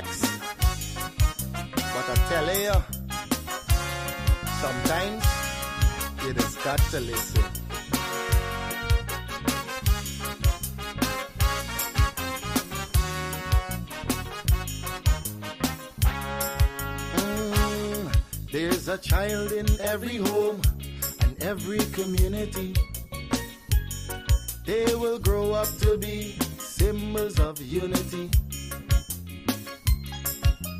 vex. But I tell you, sometimes you just got to listen. There's a child in every home and every community. They will grow up to be symbols of unity.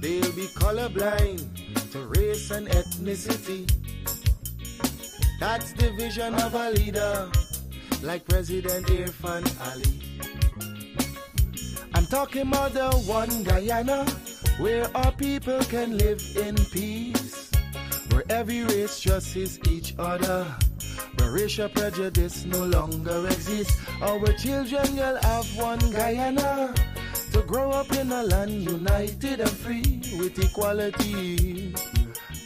They'll be colorblind to race and ethnicity. That's the vision of a leader like President Irfan Ali. I'm talking about the one Guyana where our people can live in peace, where every race trusts each other, where racial prejudice no longer exists. Our children will have one Guyana to grow up in a land united and free with equality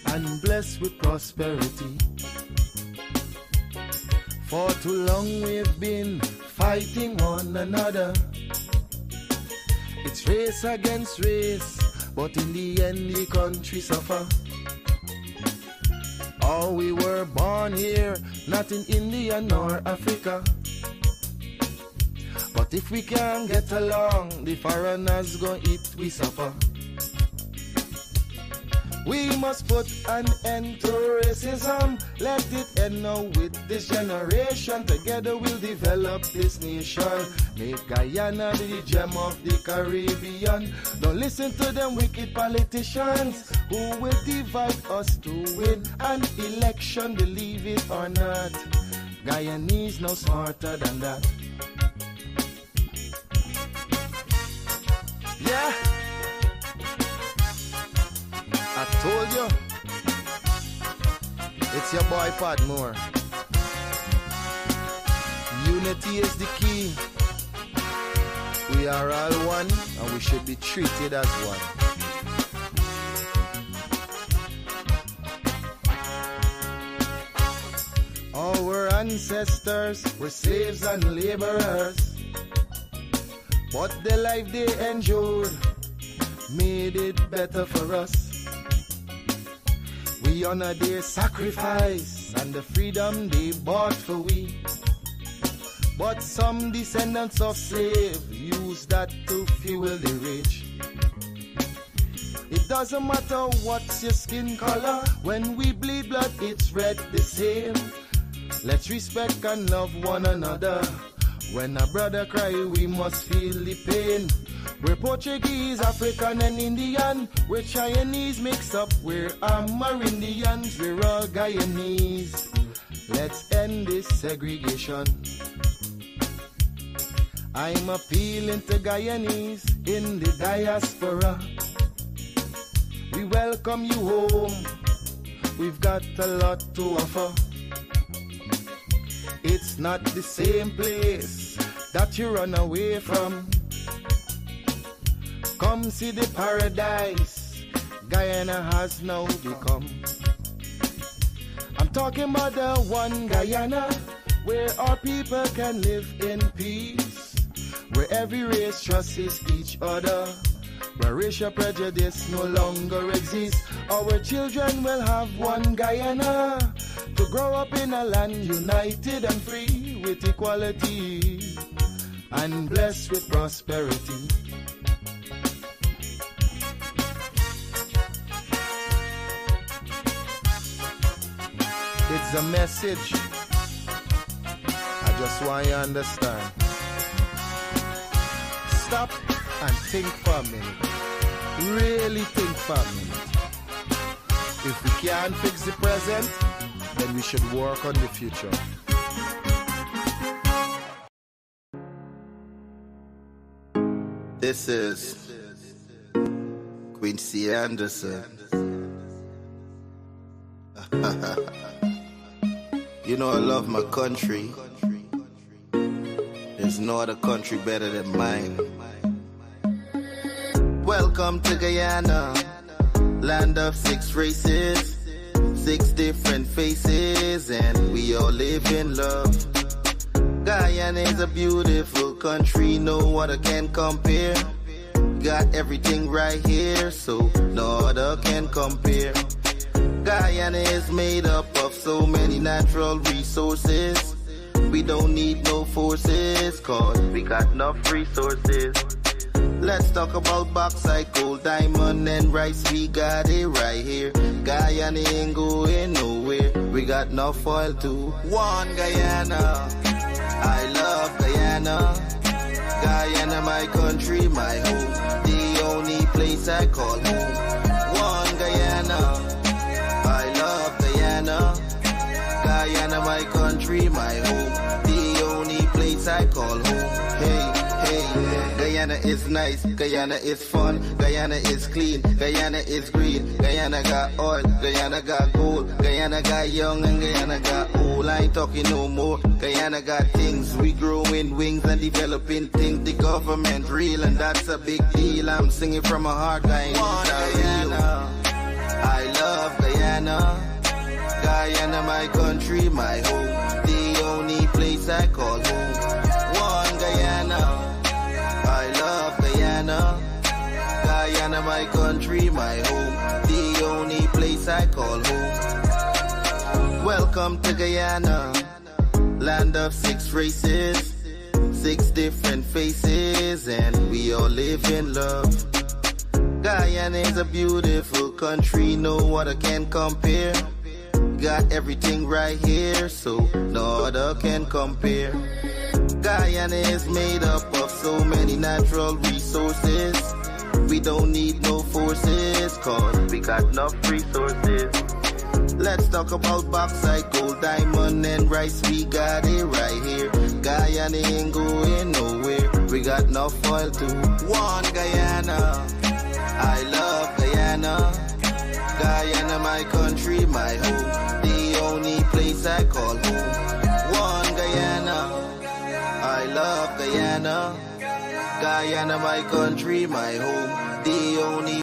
and blessed with prosperity. For too long we've been fighting one another. It's race against race, but in the end the country suffer. Oh, we were born here, not in India nor Africa. But if we can't get along, the foreigners gon' eat we suffer. We must put an end to racism. Let it end now with this generation. Together we'll develop this nation. Make Guyana the gem of the Caribbean. Don't listen to them wicked politicians who will divide us to win an election. Believe it or not, Guyanese no smarter than that. Yeah, I told you, it's your boy Padmore. Unity is the key. We are all one and we should be treated as one. Our ancestors were slaves and laborers, but the life they endured made it better for us. We honor their sacrifice and the freedom they bought for we. But some descendants of slaves use that to fuel the rich. It doesn't matter what's your skin color, when we bleed blood it's red the same. Let's respect and love one another. When a brother cry we must feel the pain. We're Portuguese, African and Indian. We're Chinese mixed up, we're Amerindians. We're all Guyanese. Let's end this segregation. I'm appealing to Guyanese in the diaspora. We welcome you home. We've got a lot to offer. It's not the same place that you run away from. Come see the paradise Guyana has now become. I'm talking about the one Guyana where our people can live in peace, where every race trusts each other, where racial prejudice no longer exists. Our children will have one Guyana to grow up in a land united and free with equality and blessed with prosperity. It's a message I just want you to understand. Stop and think for a minute. Really think for a minute. If we can't fix the present, then we should work on the future. This is Quincy Anderson. You know I love my country. There's no other country better than mine. Welcome to Guyana, land of 6 races, 6 different faces, and we all live in love. Guyana is a beautiful country, no other can compare. Got everything right here, so no other can compare. Guyana is made up of so many natural resources. We don't need no forces, cause we got enough resources. Let's talk about bauxite, gold, diamond, and rice. We got it right here. Guyana ain't going nowhere. We got enough oil too. One Guyana, I love Guyana. Guyana, my country, my home. The only place I call home. One Guyana, I love Guyana. Guyana, my country, my home. The only place I call home. Hey, hey, Guyana is nice, Guyana is fun, Guyana is clean, Guyana is green, Guyana got oil, Guyana got gold, Guyana got young and Guyana got old. I ain't talking no more. Guyana got things, we growing wings and developing things. The government real and that's a big deal. I'm singing from my heart, Guyana. I love Guyana. Guyana, my country, my home. The only place I call home. One Guyana. I love Guyana. Guyana, my country, my home. The only place I call home. Welcome to Guyana, land of 6 races, 6 different faces, and we all live in love. Guyana is a beautiful country, no other can compare. Got everything right here, so no other can compare. Guyana is made up of so many natural resources. We don't need no forces, cause we got enough resources. Let's talk about bauxite, gold, diamond, and rice. We got it right here. Guyana ain't going nowhere. We got enough oil too. One Guyana, I love Guyana. Guyana, my country, my home. The only place I call home. One Guyana, I love Guyana. Guyana, my country, my home. The only.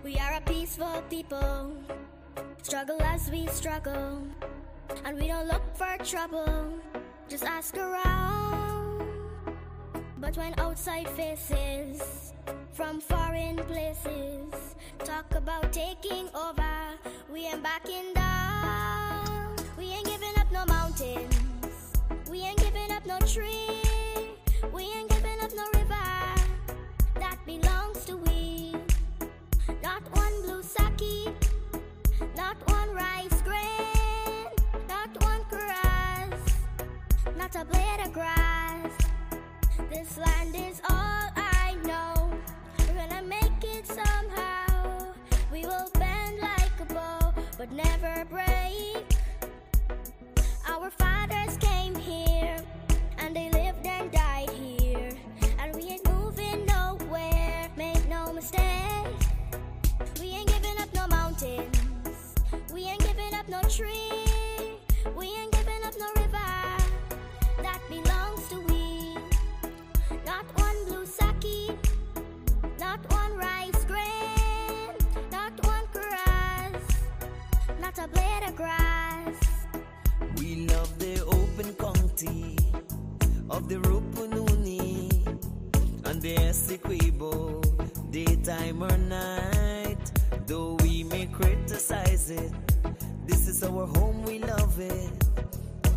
We are a peaceful people, struggle as we struggle, and we don't look for trouble, just ask around. But when outside faces from foreign places talk about taking over, we ain't backing down. We ain't giving up no mountains, we ain't giving up no tree, we ain't giving up no river that belongs to we. Not one blue sake, not one rice grain, not one grass, not a blade of grass. This land is all I know. We're gonna make it somehow. We will bend like a bow, but never break. Our fathers came here, and they lived and died here, and we ain't moving nowhere, make no mistake. We ain't giving up no mountains, we ain't giving up no tree, we ain't giving up no river that belongs to we. Not one blue sake, not one rice grain, not one grass, not a blade of grass. We love the open county of the Rupununi and the Essequibo, daytime or night. Though we may criticize it, this is our home, we love it,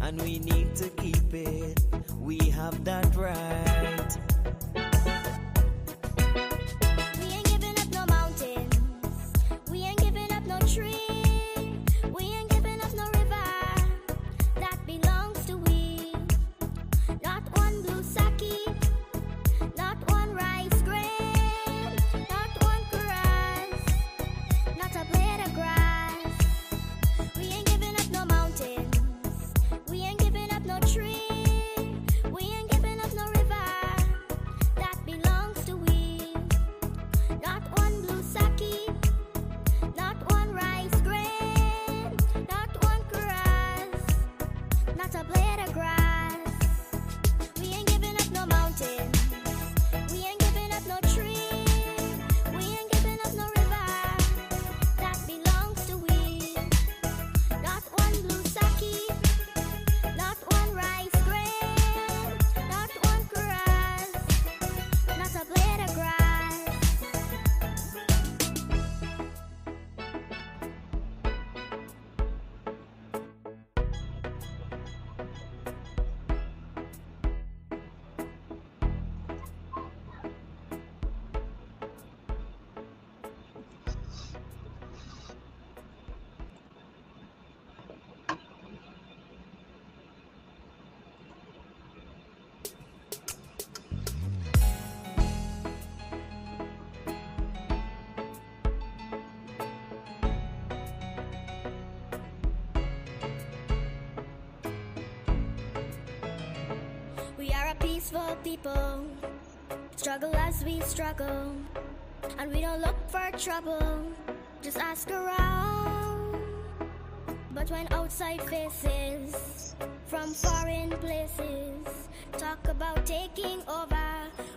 and we need to keep it. We have that right. We ain't giving up no mountains, we ain't giving up no tree, we ain't giving up no river that belongs to we. Not one blue sake, not one rice grain, not one grass, not a blade of grass. We ain't giving up no mountains, we ain't giving up no tree, we ain't giving up no river peaceful people, struggle as we struggle, and we don't look for trouble, just ask around. But when outside faces from foreign places talk about taking over,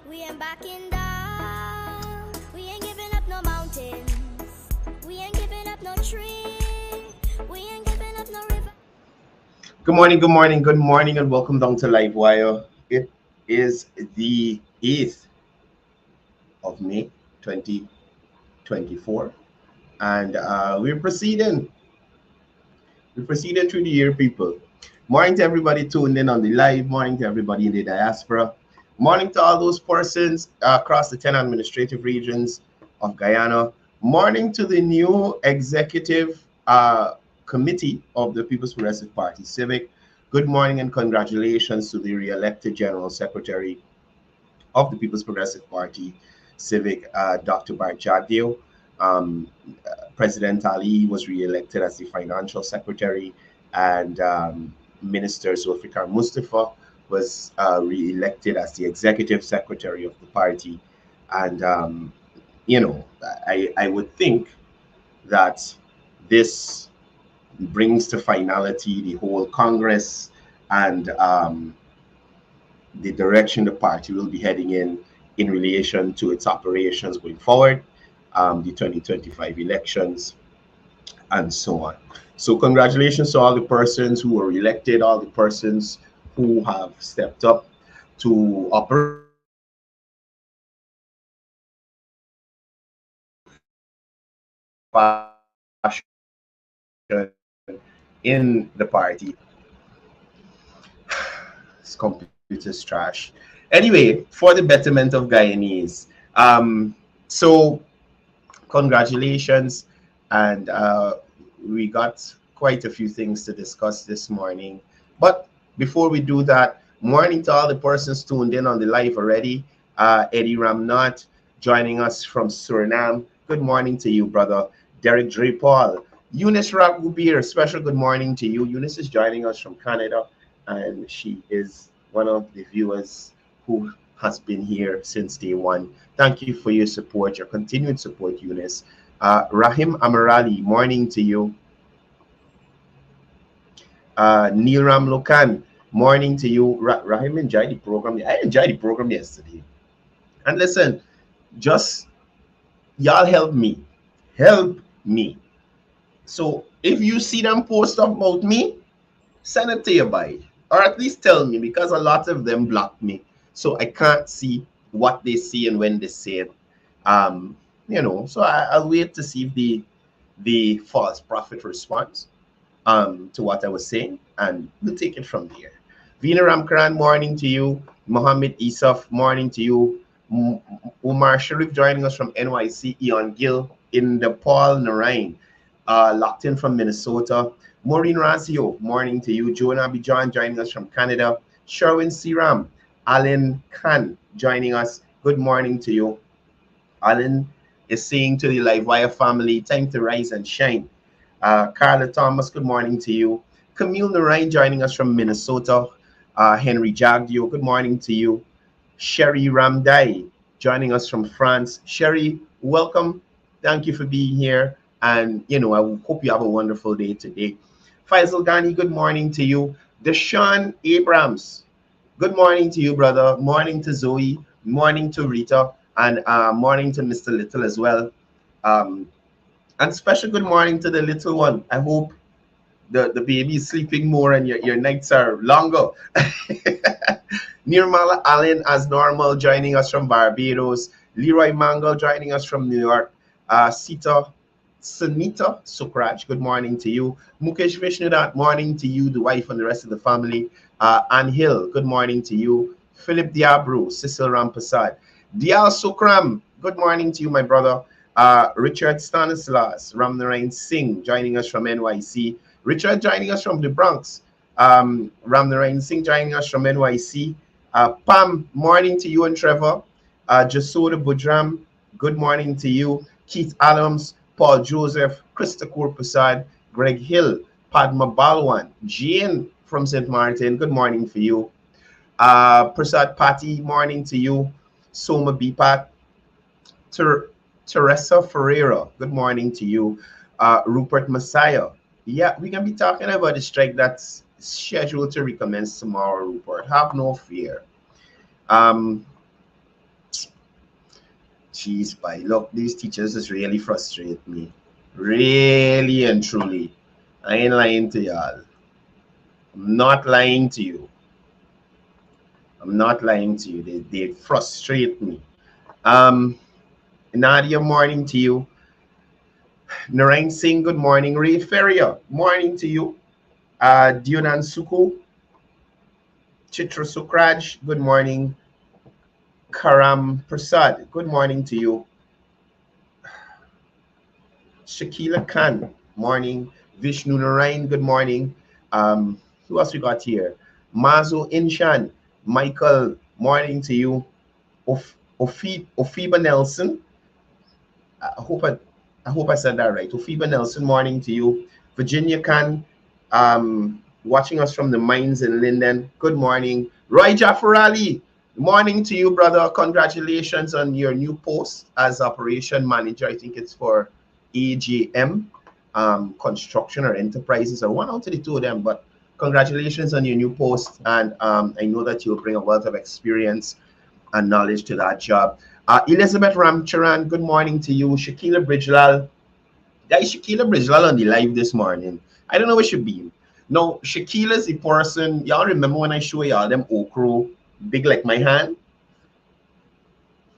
we ain't backing down. We ain't giving up no mountains, we ain't giving up no tree, we ain't giving up no river. Good morning, good morning, good morning, and welcome down to Livewire. It is the 8th of May, 2024, and we're proceeding. We're proceeding through the year, people. Morning to everybody tuned in on the live. Morning to everybody in the diaspora. Morning to all those persons across the 10 administrative regions of Guyana. Morning to the new executive committee of the People's Progressive Party Civic. Good morning and congratulations to the re-elected General Secretary of the People's Progressive Party Civic, Dr. Bart Jagdeo. President Ali was re-elected as the Financial Secretary, and Minister Zulfikar Mustafa was re-elected as the Executive Secretary of the party. And, you know, I would think that this brings to finality the whole Congress and the direction the party will be heading in relation to its operations going forward, the 2025 elections, and so on. So congratulations to all the persons who were elected, all the persons who have stepped up to operate in the party. This computer's trash. Anyway, for the betterment of Guyanese. So congratulations, and we got quite a few things to discuss this morning. But before we do that, morning to all the persons tuned in on the live already. Eddie Ramnat joining us from Suriname. Good morning to you, brother. Derek Dre Paul. Eunice Ragubir, special good morning to you. Eunice is joining us from Canada, and she is one of the viewers who has been here since day one. Thank you for your support, your continued support, Eunice. Rahim Amarali, morning to you. Neil Ram Lokan, morning to you. Rahim enjoyed the program. I enjoyed the program yesterday. And listen, just y'all help me. Help me. So if you see them post about me, send it to your boy. Or at least tell me, because a lot of them block me. So I can't see what they see and when they say it. You know, so I'll wait to see if the false prophet responds to what I was saying, and we'll take it from there. Veena Ramkaran, morning to you. Mohammed Isaf, morning to you. Umar Sharif joining us from NYC. Eon Gill in the Paul Narain, locked in from Minnesota. Maureen Razio, morning to you. Jonah Bijan joining us from Canada. Sherwin Siram, Alan Khan joining us. Good morning to you. Alan is saying to the Livewire family, time to rise and shine. Carla Thomas, good morning to you. Camille Narain joining us from Minnesota. Henry Jagdio, good morning to you. Sherry Ramdai joining us from France. Sherry, welcome. Thank you for being here. And, you know, I hope you have a wonderful day today. Faisal Ghani, good morning to you. Deshaun Abrams, good morning to you, brother. Morning to Zoe. Morning to Rita. And morning to Mr. Little as well. And special good morning to the little one. I hope the baby is sleeping more and your nights are longer. Nirmala Allen, as normal, joining us from Barbados. Leroy Mangle joining us from New York. Sunita Sukraj, good morning to you. Mukesh Vishnudat, morning to you, the wife and the rest of the family. Ann Hill, good morning to you. Philip Diabro, Cecil Rampasad. Dial Sukram, good morning to you, my brother. Richard Stanislas, Ramnarain Singh, joining us from NYC. Richard joining us from the Bronx. Ramnarain Singh joining us from NYC. Pam, morning to you and Trevor. Jasoda Budram, good morning to you. Keith Adams, Paul Joseph, Christopher Prasad, Greg Hill, Padma Balwan, Jane from St. Martin, good morning for you. Prasad Patti, morning to you. Soma Bipat. Teresa Ferreira, good morning to you. Rupert Messiah. Yeah, we're going to be talking about the strike that's scheduled to recommence tomorrow, Rupert. Have no fear. Jeez, look, these teachers just really frustrate me. Really and truly. I ain't lying to y'all. I'm not lying to you. I'm not lying to you. They frustrate me. Nadia, morning to you. Narain Singh, good morning. Ray Ferrier, morning to you. Dionan Suku, Chitra Sukraj, good morning. Karam Prasad, good morning to you. Shakila Khan, morning. Vishnu Narain, good morning. Who else we got here? Mazo Inshan, Michael, morning to you. Ofiba Nelson, I hope I said that right. Ofiba Nelson, morning to you. Virginia Khan, watching us from the mines in Linden. Good morning. Roy Jaffarali, morning to you, brother. Congratulations on your new post as operation manager. I think it's for AJM, Construction or Enterprises, or one out of the two of them. But congratulations on your new post. And I know that you'll bring a wealth of experience and knowledge to that job. Elizabeth Ramcharan, good morning to you. Shakila Bridgelal. There is Shakila Bridgelal on the live this morning. I don't know where she be. No, Shakila's the person. Y'all remember when I show y'all them okra big like my hand?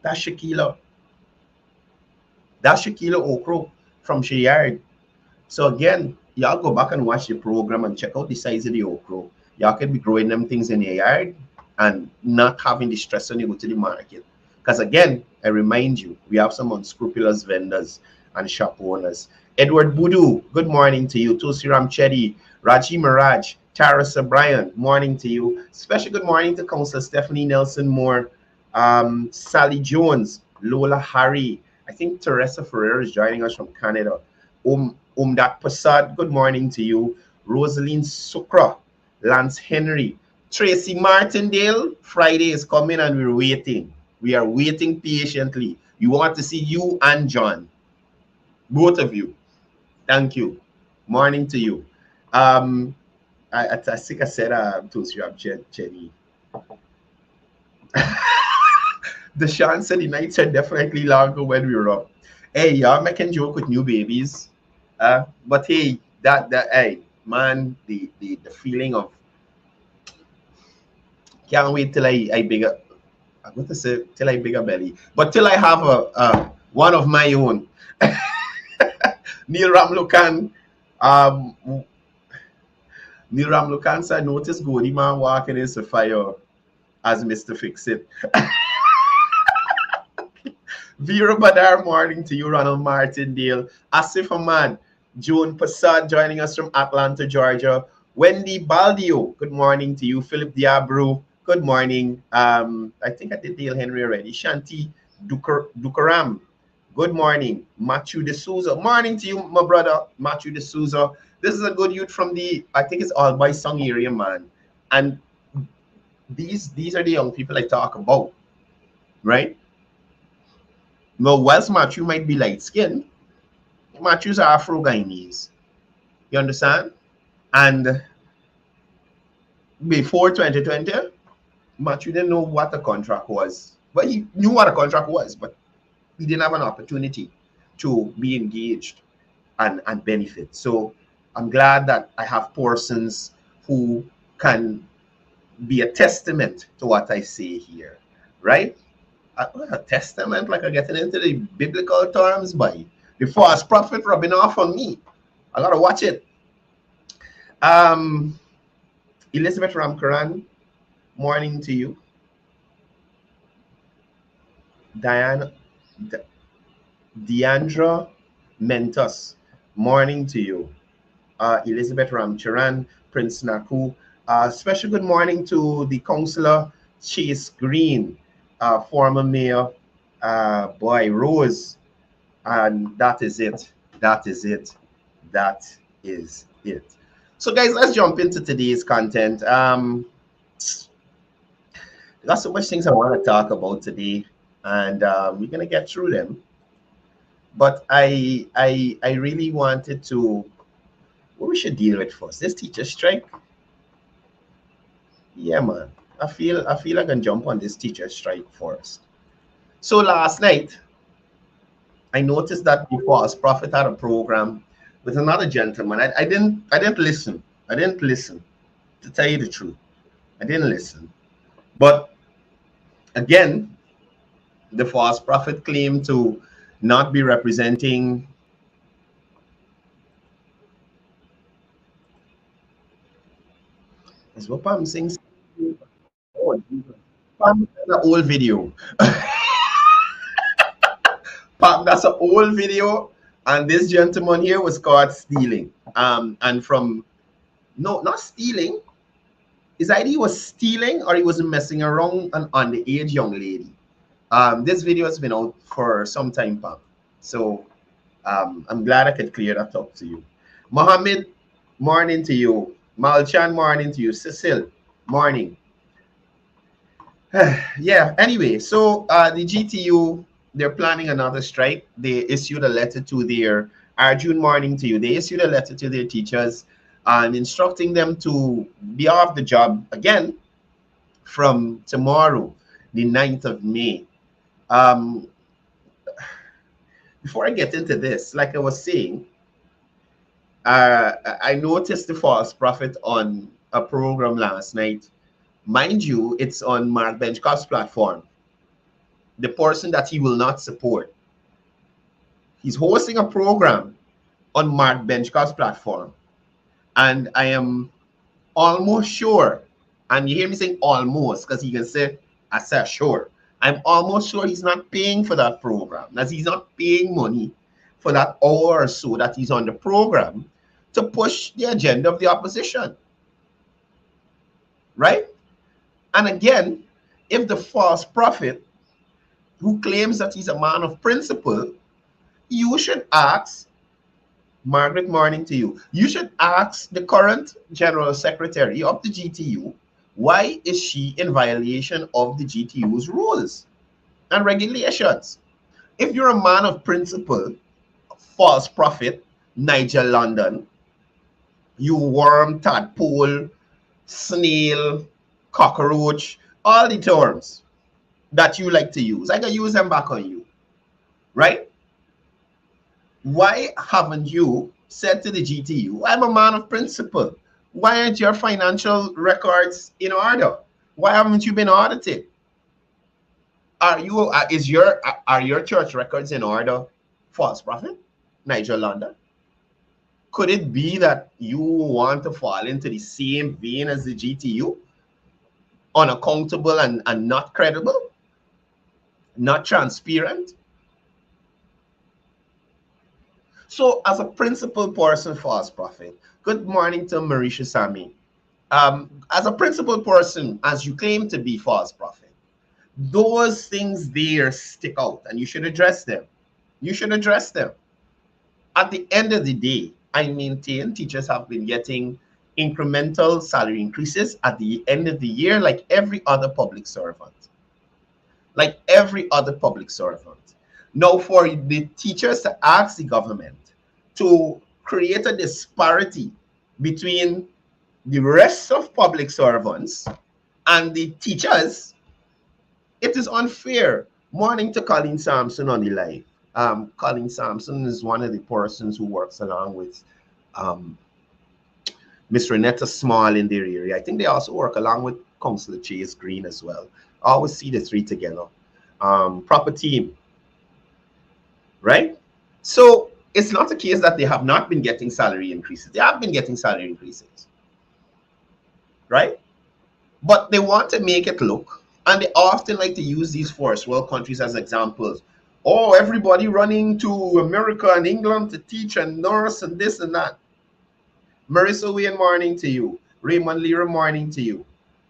That's Shakila. That's Shakila okra from she yard. So again, y'all go back and watch the program and check out the size of the okra. Y'all can be growing them things in your yard and not having the stress when you go to the market. Because again, I remind you, we have some unscrupulous vendors and shop owners. Edward Budu, good morning to you. Tusiram Chetty, Raji Miraj, Tarasa Bryan, morning to you. Special good morning to Councillor Stephanie Nelson Moore, Sally Jones, Lola Harry. I think Teresa Ferrer is joining us from Canada. Umdak Prasad, good morning to you. Rosaline Sukra, Lance Henry, Tracy Martindale. Friday is coming and we're waiting. We are waiting patiently. We want to see you and John. Both of you. Thank you. Morning to you. I think I said to Sirab Chetty. Deshaun said the nights are definitely longer when we were up. Hey, y'all making joke with new babies. But hey, hey, man, the feeling of can't wait till I bigger. I'm going to say till I bigger belly, but till I have a one of my own. Neil Ramlukan, Neil Ramlukan said, notice Goldie man walking in the fire as Mr. Fix-It. Vera Badar, morning to you. Ronald Martindale, Asif Ahmad, Joan Passad joining us from Atlanta, Georgia. Wendy Baldio, good morning to you. Philip Diabru, good morning. I think I did Dale Henry already. Shanti Dukaram, good morning. Matthew D'Souza, morning to you, my brother. Matthew D'Souza. This is a good youth from the, I think it's all by Song area, man. And these are the young people I talk about, right? No, whilst Matthew might be light skinned, Matthew's are Afro-Guyanese. You understand? And before 2020, Matthew didn't know what a contract was. But he knew what a contract was, but he didn't have an opportunity to be engaged and benefit. So I'm glad that I have persons who can be a testament to what I say here, right? A testament, like I'm getting into the biblical terms by the false prophet rubbing off on me. I gotta watch it. Elizabeth Ramkaran, morning to you. Deandra Mentos, morning to you. Elizabeth Ramcharan, Prince Naku. Special good morning to the councillor Chase Green, former mayor, Boy Rose. And that is it. That is it. That is it. So guys, let's jump into today's content. got so much things I want to talk about today, and we're gonna get through them. But I really wanted to. What we should deal with first? This teacher strike. Yeah, man. I feel I can jump on this teacher strike first. So last night, I noticed that before us, Prophet had a program with another gentleman. I didn't listen. I didn't listen. To tell you the truth, I didn't listen. But again, the false prophet claimed to not be representing. Is what I'm saying? Oh, Jesus. Pam, that's an old video. Pam, that's an old video. And this gentleman here was caught stealing. And from no, not stealing. His ID was stealing or he was messing around an underage young lady. This video has been out for some time, Pam. So I'm glad I could clear that up to you. Mohammed, morning to you. Malchan, morning to you. Cecil, morning. Yeah, anyway, so the GTU, they're planning another strike. They issued a letter to their, June morning to you. They issued a letter to their teachers instructing them to be off the job again from tomorrow, the 9th of May. Um, Before I get into this, like I was saying, I noticed the false prophet on a program last night. Mind you, it's on Mark Benchcott's platform. The person that he will not support. He's hosting a program on Mark Benchcott's platform. And I am almost sure, and you hear me saying almost, because he can say, I said sure. I'm almost sure he's not paying for that program, that he's not paying money for that hour or so that he's on the program to push the agenda of the opposition. Right? And again, if the false prophet who claims that he's a man of principle, you should ask, Margaret, morning to you. You should ask the current General Secretary of the GTU, why is she in violation of the GTU's rules and regulations? If you're a man of principle, false prophet, Nigel London, you worm, tadpole, snail, cockroach, all the terms that you like to use, I can use them back on you, right? Why haven't you said to the GTU, I'm a man of principle? Why aren't your financial records in order? Why haven't you been audited? Are your church records in order, false prophet, Nigel London? Could it be that you want to fall into the same vein as the GTU? Unaccountable and not credible? Not transparent? So as a principled person, false prophet, good morning to Marisha Sami. As a principled person, as you claim to be, false prophet, those things there stick out and you should address them. You should address them. At the end of the day, I maintain teachers have been getting incremental salary increases at the end of the year like every other public servant. Like every other public servant. Now, for the teachers to ask the government to create a disparity between the rest of public servants and the teachers, it is unfair. Morning to Colleen Sampson on the live. Colleen Sampson is one of the persons who works along with Miss Renetta Small in their area. I think they also work along with Councillor Chase Green as well. I always see the three together. Proper team, right? So it's not a case that they have not been getting salary increases. They have been getting salary increases, right? But they want to make it look, and they often like to use these first world countries as examples. Oh, everybody running to America and England to teach and nurse and this and that. Marissa Wayne, morning to you. Raymond Lira, morning to you.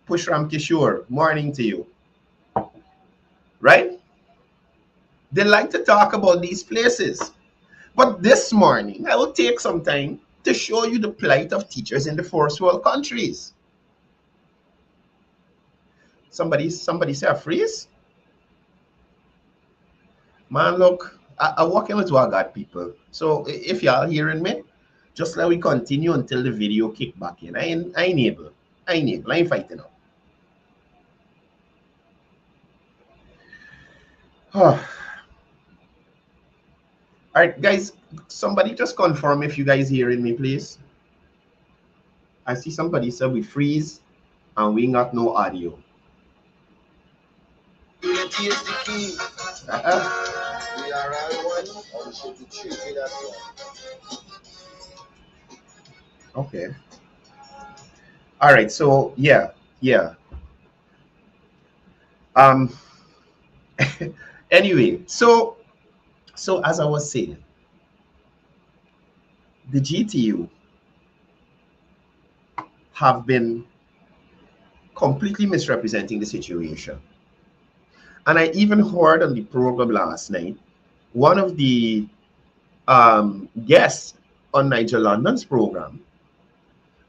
Pushram Kishore, morning to you. Right? They like to talk about these places. But this morning, I will take some time to show you the plight of teachers in the first world countries. Somebody say a freeze? Man, look, I working with what I got, people. So if y'all hearing me, just let we continue until the video kick back in. I ain't able. I ain't fighting up. All right, guys, somebody just confirm if you guys hearing me, please. I see somebody said we freeze and we ain't got no audio. Here's the key. We are all one, and we should be treated as one. Okay. All right, so yeah. Anyway, so as I was saying, the GTU have been completely misrepresenting the situation. And I even heard on the program last night, one of the guests on Nigel London's program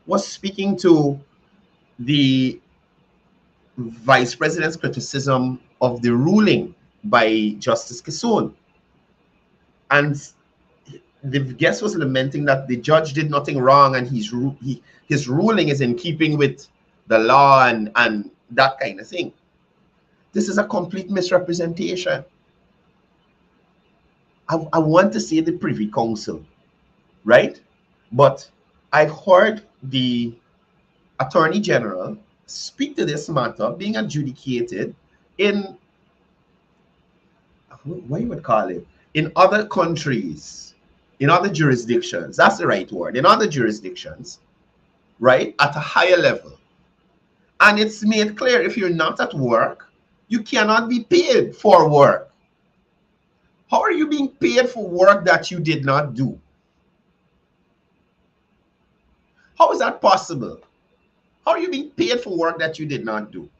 was speaking to the vice president's criticism of the ruling by Justice Kissoon. And the guest was lamenting that the judge did nothing wrong and his ruling is in keeping with the law and that kind of thing. This is a complete misrepresentation. I want to say the Privy Council, right? But I've heard the Attorney General speak to this matter being adjudicated in, what you would call it, in other countries, in other jurisdictions. That's the right word. In other jurisdictions, right? At a higher level. And it's made clear if you're not at work, you cannot be paid for work. How are you being paid for work that you did not do? How is that possible? How are you being paid for work that you did not do?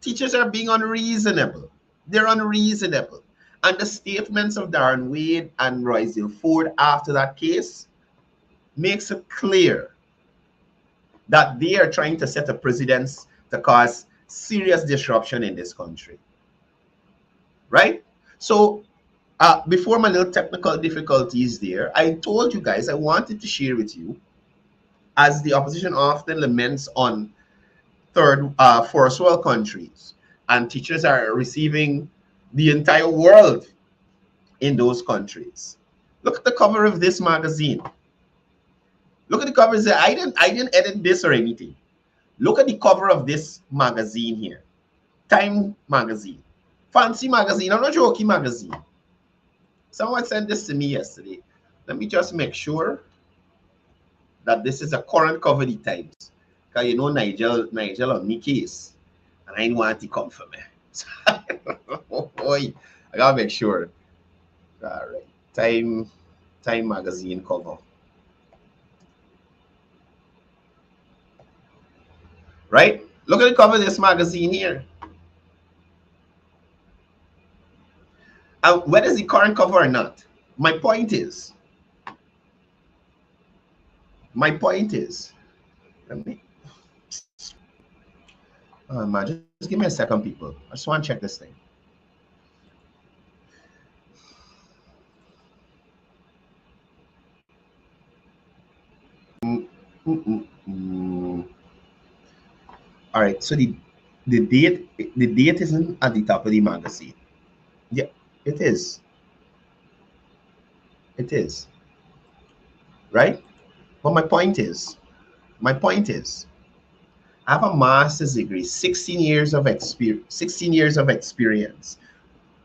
Teachers are being unreasonable. They're unreasonable. And the statements of Darren Wade and Royce Ford after that case makes it clear that they are trying to set a precedence to cause serious disruption in this country. Right? So before my little technical difficulties there, I told you guys I wanted to share with you, as the opposition often laments on first world countries, and teachers are receiving the entire world in those countries. Look at the cover of this magazine. Look at the cover. I didn't edit this or anything. Look at the cover of this magazine here. Time magazine. Fancy magazine. I'm not joking magazine. Someone sent this to me yesterday. Let me just make sure that this is a current cover the Times. Because you know Nigel on me case. And I didn't want to come for me. Oh boy. I gotta make sure. All right. Time magazine cover. Right? Look at the cover of this magazine here. Whether it's the current cover or not, my point is, let me, man, just give me a second, people. I just want to check this thing. All right, so the date isn't at the top of the magazine. Yeah, it is. It is. Right? But my point is, I have a master's degree, 16 years of experience,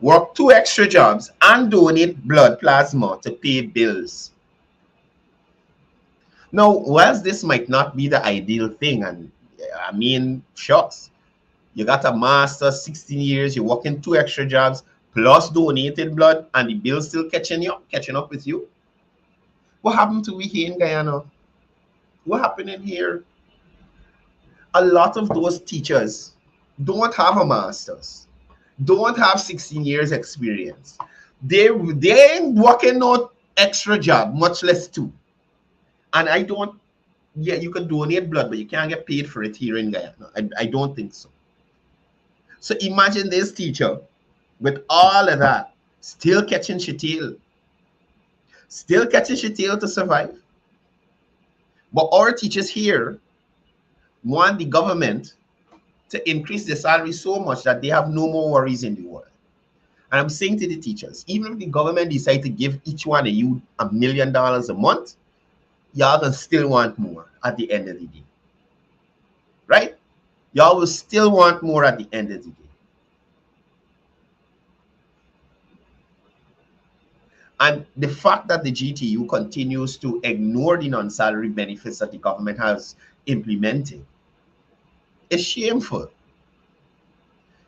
work 2 extra jobs, and donate blood plasma to pay bills. Now, whilst this might not be the ideal thing, and I mean, shucks, you got a master, 16 years, you're working 2 extra jobs, plus donated blood, and the bill still catching up with you. What happened to we here in Guyana? What happened in here? A lot of those teachers don't have a master's, don't have 16 years experience. They ain't working no extra job, much less 2. And I don't, yeah, you can donate blood, but you can't get paid for it here in Guyana. I don't think so. So imagine this teacher with all of that, still catching shiteel, to survive. But our teachers here want the government to increase their salary so much that they have no more worries in the world. And I'm saying to the teachers, even if the government decide to give each one of you $1 million a month, y'all gonna still want more at the end of the day. Right? Y'all will still want more at the end of the day. And the fact that the GTU continues to ignore the non-salary benefits that the government has implemented is shameful.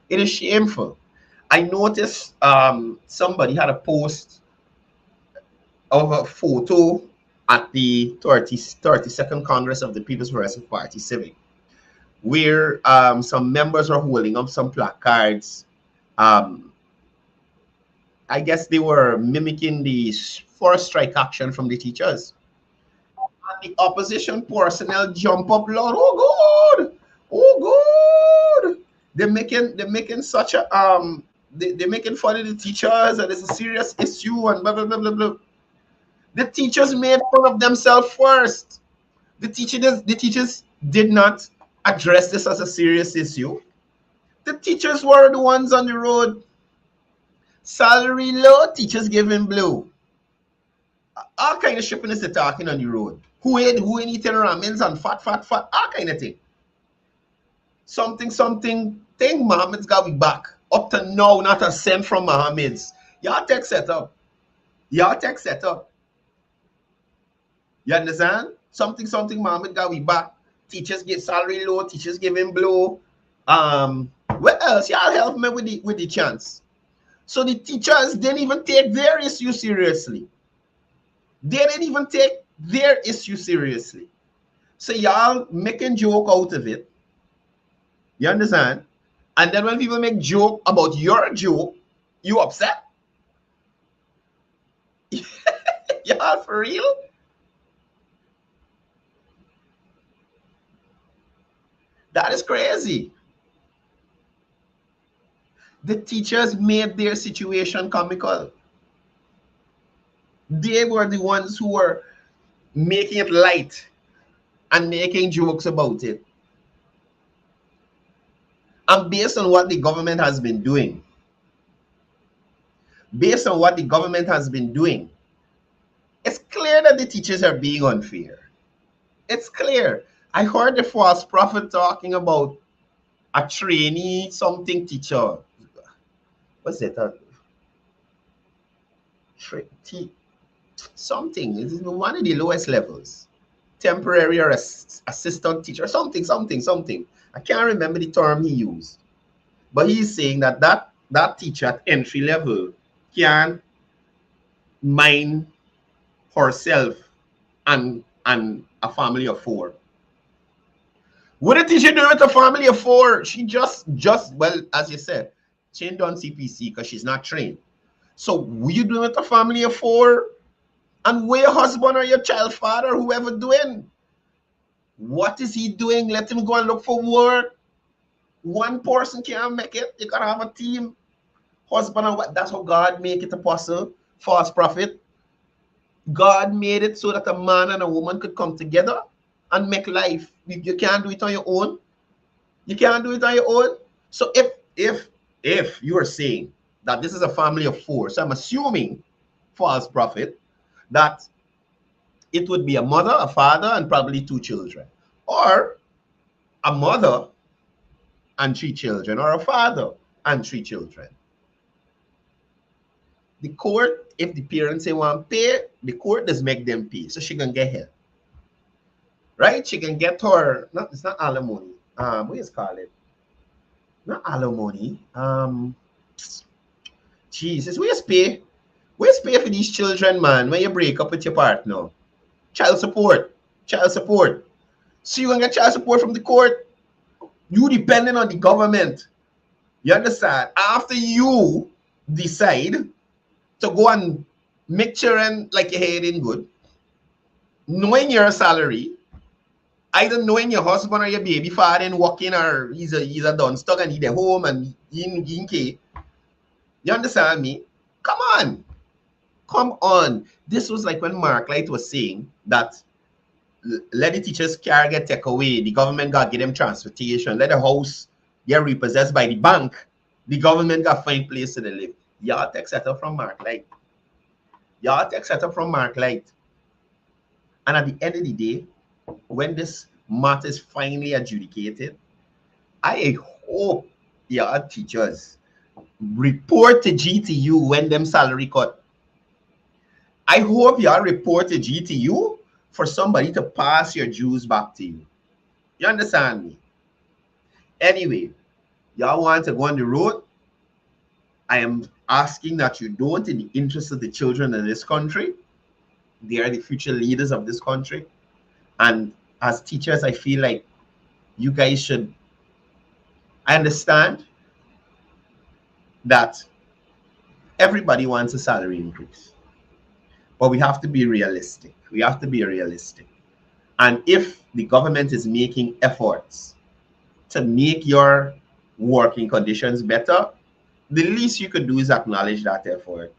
It is shameful. I noticed somebody had a post of a photo at the 32nd Congress of the People's Progressive Party Civic, where some members were holding up some placards. I guess they were mimicking the first strike action from the teachers. And the opposition personnel jump up loud. Oh God! Oh God! They're making such a they're making fun of the teachers, and it's a serious issue, and blah blah blah blah blah. The teachers made fun of themselves first. The teachers did not address this as a serious issue. The teachers were the ones on the road. Salary low, teachers giving blue. All kind of shipping is talking on the road. Who ain't eating ramens and fat, all kind of thing. Something thing, Mohammed's got we back. Up to now, not a cent from Mohammed's. Y'all tech set up. You understand? Something, Mohammed got we back. Teachers get salary low, teachers giving blow. What else? Y'all help me with the chance. So the teachers didn't even take their issue seriously. So y'all making joke out of it. You understand? And then when people make joke about your joke, you upset? Y'all for real? That is crazy. The teachers made their situation comical. They were the ones who were making it light and making jokes about it. And based on what the government has been doing, it's clear that the teachers are being unfair. It's clear. I heard the false prophet talking about a trainee something teacher. What's it? Something. It's one of the lowest levels. Temporary or assistant teacher. Something. I can't remember the term he used. But he's saying that teacher at entry level can mind herself and a family of 4. What a teacher do with a family of 4? She just well, as you said, she ain't done CPC because she's not trained. So what you doing with a family of 4? And where your husband or your child father, whoever doing? What is he doing? Let him go and look for work. One person can't make it. You gotta have a team. Husband and wife. That's how God make it a puzzle. False prophet. God made it so that a man and a woman could come together and make life. You can't do it on your own. So if you are saying that this is a family of 4, so I'm assuming, false prophet, that it would be a mother, a father, and probably 2 children, or a mother and 3 children, or a father and 3 children. The court, if the parents say want to pay, the court does make them pay, so she can get help. Right? She can get her, it's not alimony. What is it called? Not alimony. Jesus, where's pay? Where's pay for these children, man, when you break up with your partner? Child support. So you can get child support from the court. You depending on the government. You understand? After you decide to go and make children like your head in good, knowing your salary, Either knowing your husband or your baby father and working, or he's a done stuck and he's at home and he in K. You understand me? Come on. Come on. This was like when Mark Light was saying that let the teachers' care get taken away. The government got to give them transportation. Let the house get repossessed by the bank. The government got to find place to live. Y'all take setup from Mark Light. Y'all take setup from Mark Light. And at the end of the day, when this matter is finally adjudicated, I hope y'all teachers report to GTU when them salary cut. I hope y'all report to GTU for somebody to pass your dues back to you. You understand me? Anyway, y'all want to go on the road? I am asking that you don't, in the interest of the children in this country. They are the future leaders of this country. And as teachers, I feel like you guys should, I understand that everybody wants a salary increase, but we have to be realistic. We have to be realistic. And if the government is making efforts to make your working conditions better, the least you could do is acknowledge that effort.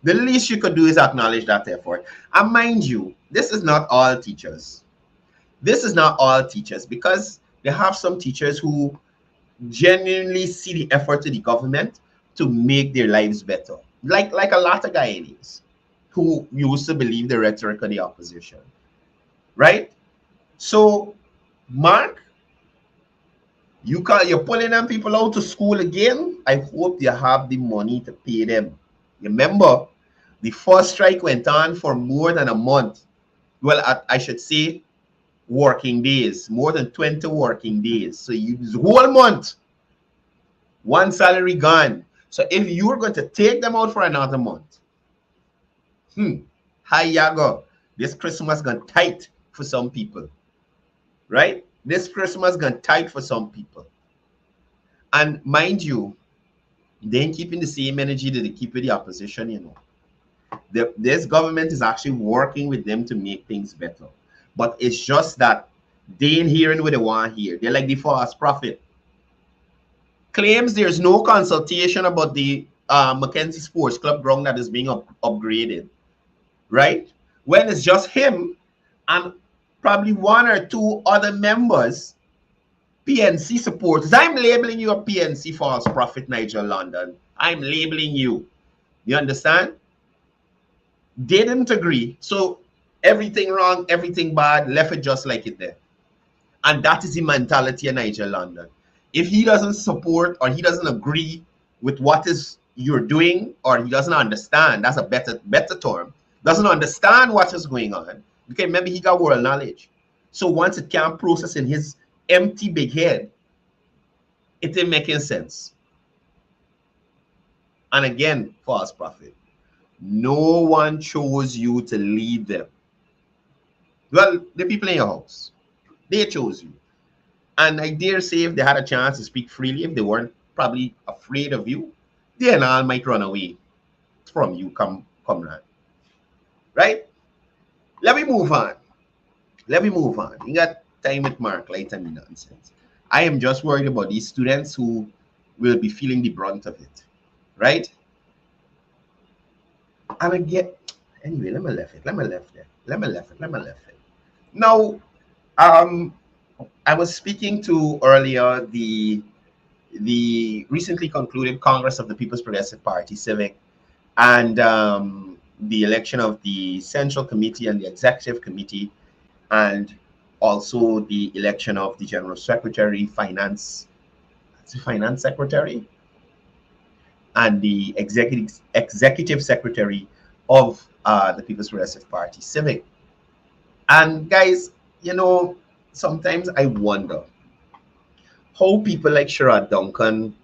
The least you could do is acknowledge that effort. And mind you, this is not all teachers. This is not all teachers, because they have some teachers who genuinely see the effort of the government to make their lives better. Like a lot of Guyanese who used to believe the rhetoric of the opposition. Right? So, Mark, you're pulling them people out to school again. I hope you have the money to pay them. Remember, the first strike went on for more than a month. Well, I should say working days, more than 20 working days. So you whole month, one salary gone. So if you're going to take them out for another month, hi yago, this Christmas gone tight for some people, right? This Christmas gone tight for some people. And mind you, they ain't keeping the same energy that they keep with the opposition, you know. This government is actually working with them to make things better. But it's just that they ain't hearing what they want here. They're like the false prophet. Claims there's no consultation about the Mackenzie Sports Club ground that is being upgraded. Right? When it's just him and probably one or two other members, PNC supporters. I'm labeling you a PNC false prophet, Nigel London. I'm labeling you. You understand? They didn't agree. So everything wrong, everything bad, left it just like it there. And that is the mentality of Nigel London. If he doesn't support or he doesn't agree with what is you're doing, or he doesn't understand, that's a better term, doesn't understand what is going on, because maybe he got world knowledge. So once it can't process in his empty big head, it ain't making sense. And again, false prophet. No one chose you to lead them. Well, the people in your house, they chose you. And I dare say if they had a chance to speak freely, if they weren't probably afraid of you, they and all might run away from you come round. Right? Let me move on. You got time with Mark Light and nonsense. I am just worried about these students who will be feeling the brunt of it. Right? And again, anyway, let me left it. Now, I was speaking to earlier the recently concluded Congress of the People's Progressive Party, Civic, and the election of the Central Committee and the Executive Committee, and also the election of the General Secretary, Finance Secretary, and the Executive Secretary of the People's Progressive Party, Civic. And guys, you know, sometimes I wonder how people like Sherrod Duncan,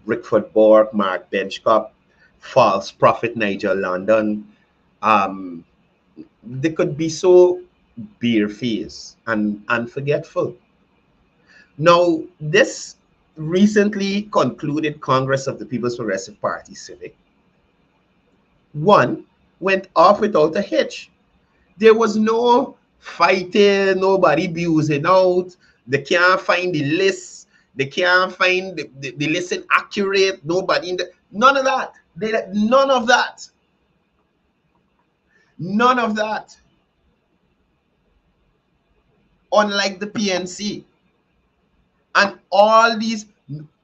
Rickford Bork, Mark Benchcop, false prophet Nigel London, they could be so barefaced and unforgetful. Now, this recently concluded Congress of the People's Progressive Party, Civic, one went off without a hitch. There was no fighting, nobody abusing out. They can't find the list. They can't find the list accurate. Nobody in the, none of that. None of that. None of that. Unlike the PNC. And all these,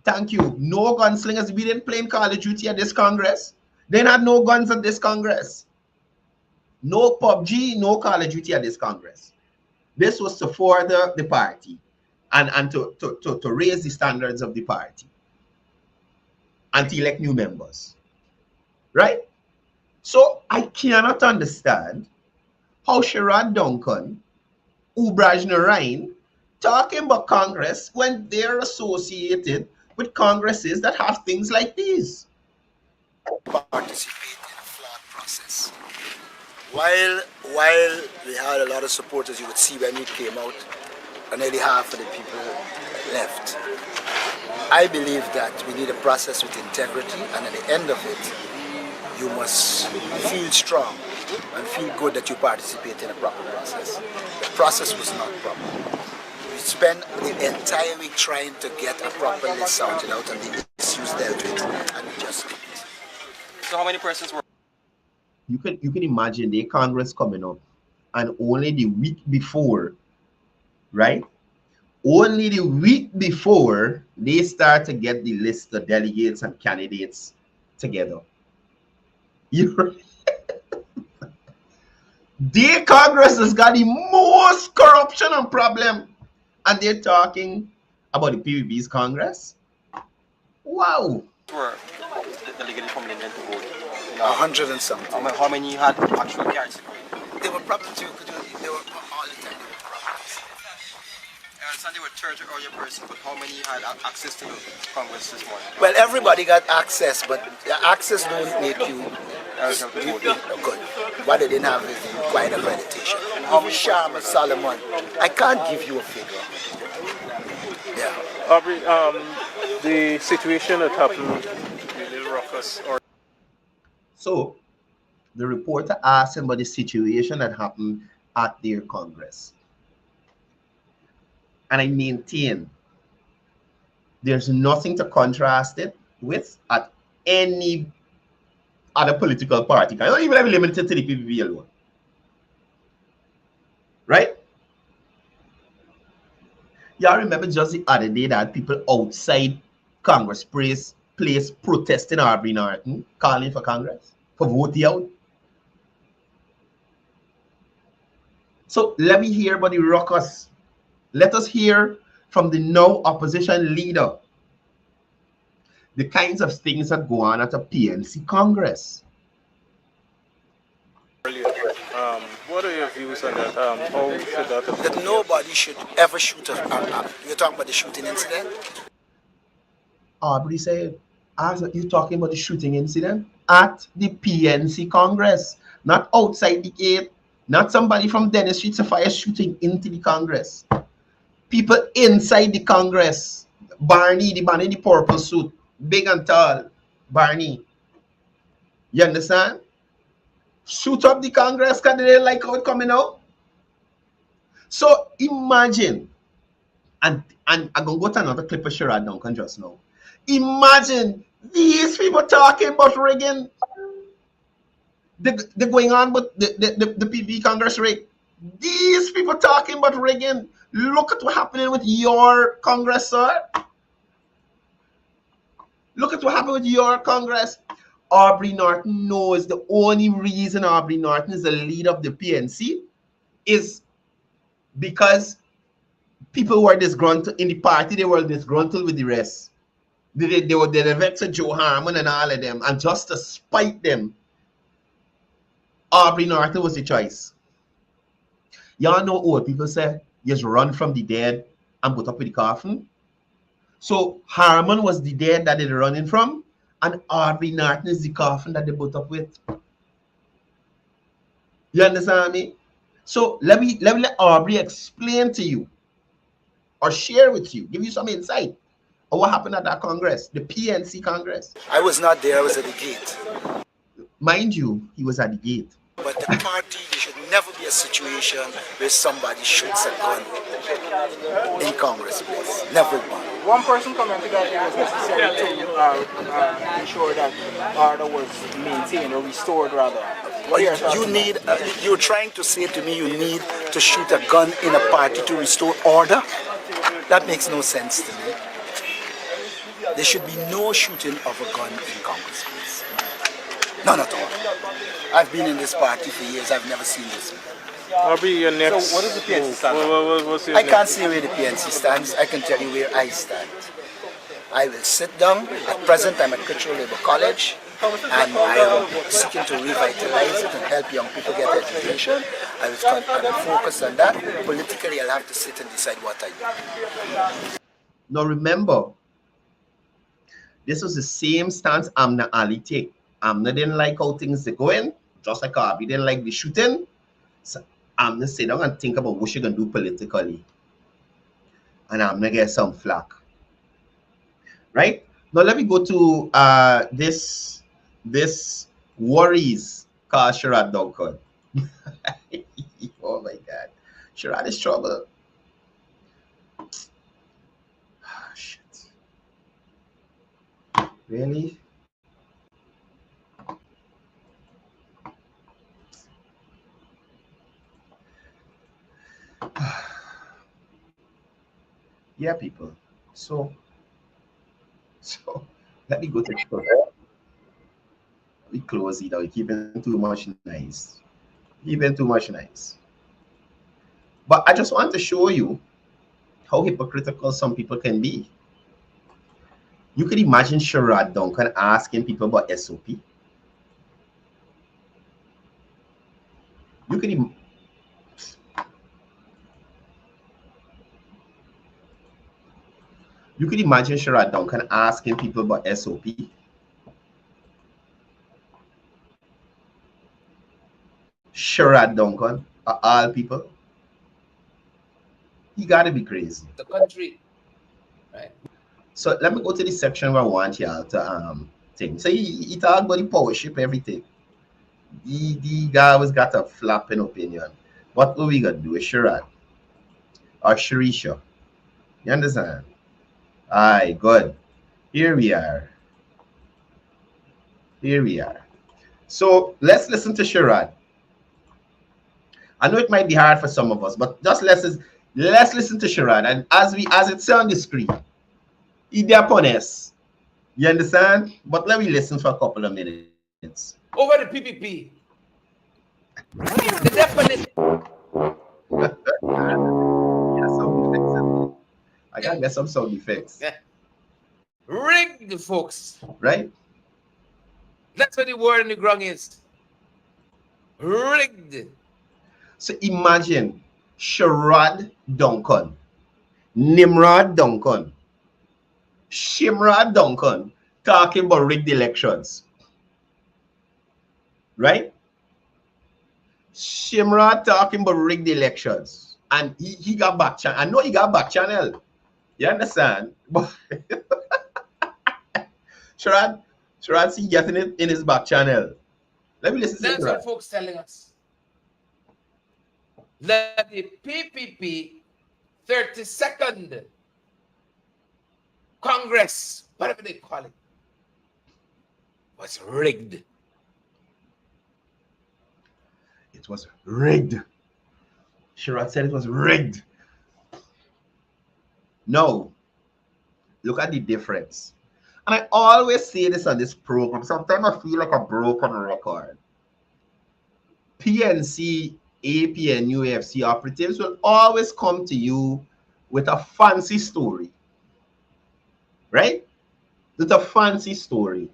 thank you, no gunslingers. We didn't play in Call of Duty at this Congress. They had no guns at this Congress. No PUBG, no Call of Duty at this Congress. This was to further the party and to raise the standards of the party and to elect new members. Right? So I cannot understand how Sherrod Duncan, Ubraj Narain, talking about Congress when they're associated with Congresses that have things like these. Participate in a flawed process. While we had a lot of supporters, you would see when it came out, and nearly half of the people left. I believe that we need a process with integrity, and at the end of it, you must feel strong and feel good that you participate in a proper process. The process was not proper. We spent the entire week trying to get a proper list sorted out and the issues dealt with, and we just did. So how many persons were? You can imagine the Congress coming up, and only the week before, right? Only the week before they start to get the list of delegates and candidates together. The Congress has got the most corruption and problem, and they're talking about the PVB's Congress. Wow. Were the delegates from England to vote? 100 and something. How many had actual cards? There were problems too. They were all the time. There were problems. I understand there were 30 or your person, but how many had access to Congress this morning? Well, everybody got access, but the access don't make you good. What they didn't have is the required accreditation. How much Sharma Solomon? I can't give you a figure. Yeah. Aubrey, the situation that happened in Little Ruckus, or so the reporter asked him about the situation that happened at their Congress. And I maintain there's nothing to contrast it with at any other political party. I don't even have limited to the PVP alone. Right? Y'all remember just the other day that people outside Congress place protesting Aubrey Norton, calling for Congress, for voting out. So let me hear about the ruckus. Let us hear from the now opposition leader the kinds of things that go on at a PNC Congress. what are your views on that? How should that affect? That nobody should ever shoot a you're talking about the shooting incident? Aubrey said, you're talking about the shooting incident at the PNC Congress, not outside the gate, not somebody from Dennis Street Sapphire shooting into the Congress. People inside the Congress. Barney, the man in the purple suit, big and tall, Barney. You understand? Shoot up the Congress because they didn't like how it coming out. So imagine, and I'm going to go to another clip of Sherrod Duncan just now. Imagine these people talking about rigging. They're going on with the PV Congress rig. These people talking about rigging. Look at what's happening with your Congress, sir. Look at what happened with your Congress. Aubrey Norton knows the only reason Aubrey Norton is the leader of the PNC is because people were disgruntled in the party. They were disgruntled with the rest. They were vexed with Joe Harmon and all of them, and just to spite them, Aubrey Norton was the choice. Y'all know old people say, just run from the dead and put up with the coffin. So Harmon was the dead that they're running from, and Aubrey Norton is the coffin that they put up with. You understand me? So let me let Aubrey explain to you or share with you, give you some insight on what happened at that Congress, the PNC Congress. I was not there, I was at the gate. Mind you, he was at the gate. But the party, they should never be a situation where somebody shoots a gun in Congress Place. Never be. One person commented that it was necessary to ensure that order was maintained or restored, rather. What are your You need, you're trying to say to me you need to shoot a gun in a party to restore order? That makes no sense to me. There should be no shooting of a gun in Congress, please. None at all. I've been in this party for years. I've never seen this. I'll be your next. So what is the PNC stand? What's your I next? can't say where the PNC stands. I can tell you where I stand. I will sit down. At present, I'm at Courdel Labour College, and I am seeking to revitalize it and help young people get education. I will focus on that. Politically, I'll have to sit and decide what I do. Now remember, this was the same stance Amna Ali take. Amna didn't like how things are going, just like Harvey didn't like the shooting. So Amna sit down and think about what she can do politically. And Amna get some flack. Right? Now let me go to this worries called Sherrod Duncan. Oh my God. Sherrod is trouble. Shit. Really? Yeah, people. So let me go to we close it out. We're keeping too much nice. Keeping too much nice. But I just want to show you how hypocritical some people can be. You could imagine Sherrod Duncan asking people about SOP. You could imagine Sherrod Duncan asking people about SOP. Sherrod Duncan, all people. You gotta be crazy. The country, right? So let me go to the section where I want y'all to think. So he talk about the power ship, everything. The guy always got a flapping opinion. What we gonna do with Sherrod or Sharisha? You understand? Aye, good. Here we are. Here we are. So let's listen to Sherrod. I know it might be hard for some of us, but just let's listen to Sherrod. And as it's on the screen, he there upon us. You understand? But let me listen for a couple of minutes. Over the PPP. The definite. Yeah, sound effects. I gotta get some sound effects. Rigged, folks. Right? That's what the word on the ground is. Rigged. So imagine Sherrod Duncan, Nimrod Duncan, Shimrod Duncan talking about rigged elections. Right? Shimrod talking about rigged elections. And he got back channel. I know he got back channel. You understand? But Sherrod see getting it in his back channel. Let me listen to That's Sherrod. what folks telling us. That the PPP 32nd Congress, whatever they call it, was rigged. It was rigged. Sherrod said it was rigged. No. Look at the difference. And I always say this on this program. Sometimes I feel like a broken record. PNC, AP, and UFC operatives will always come to you with a fancy story. Right? With a fancy story.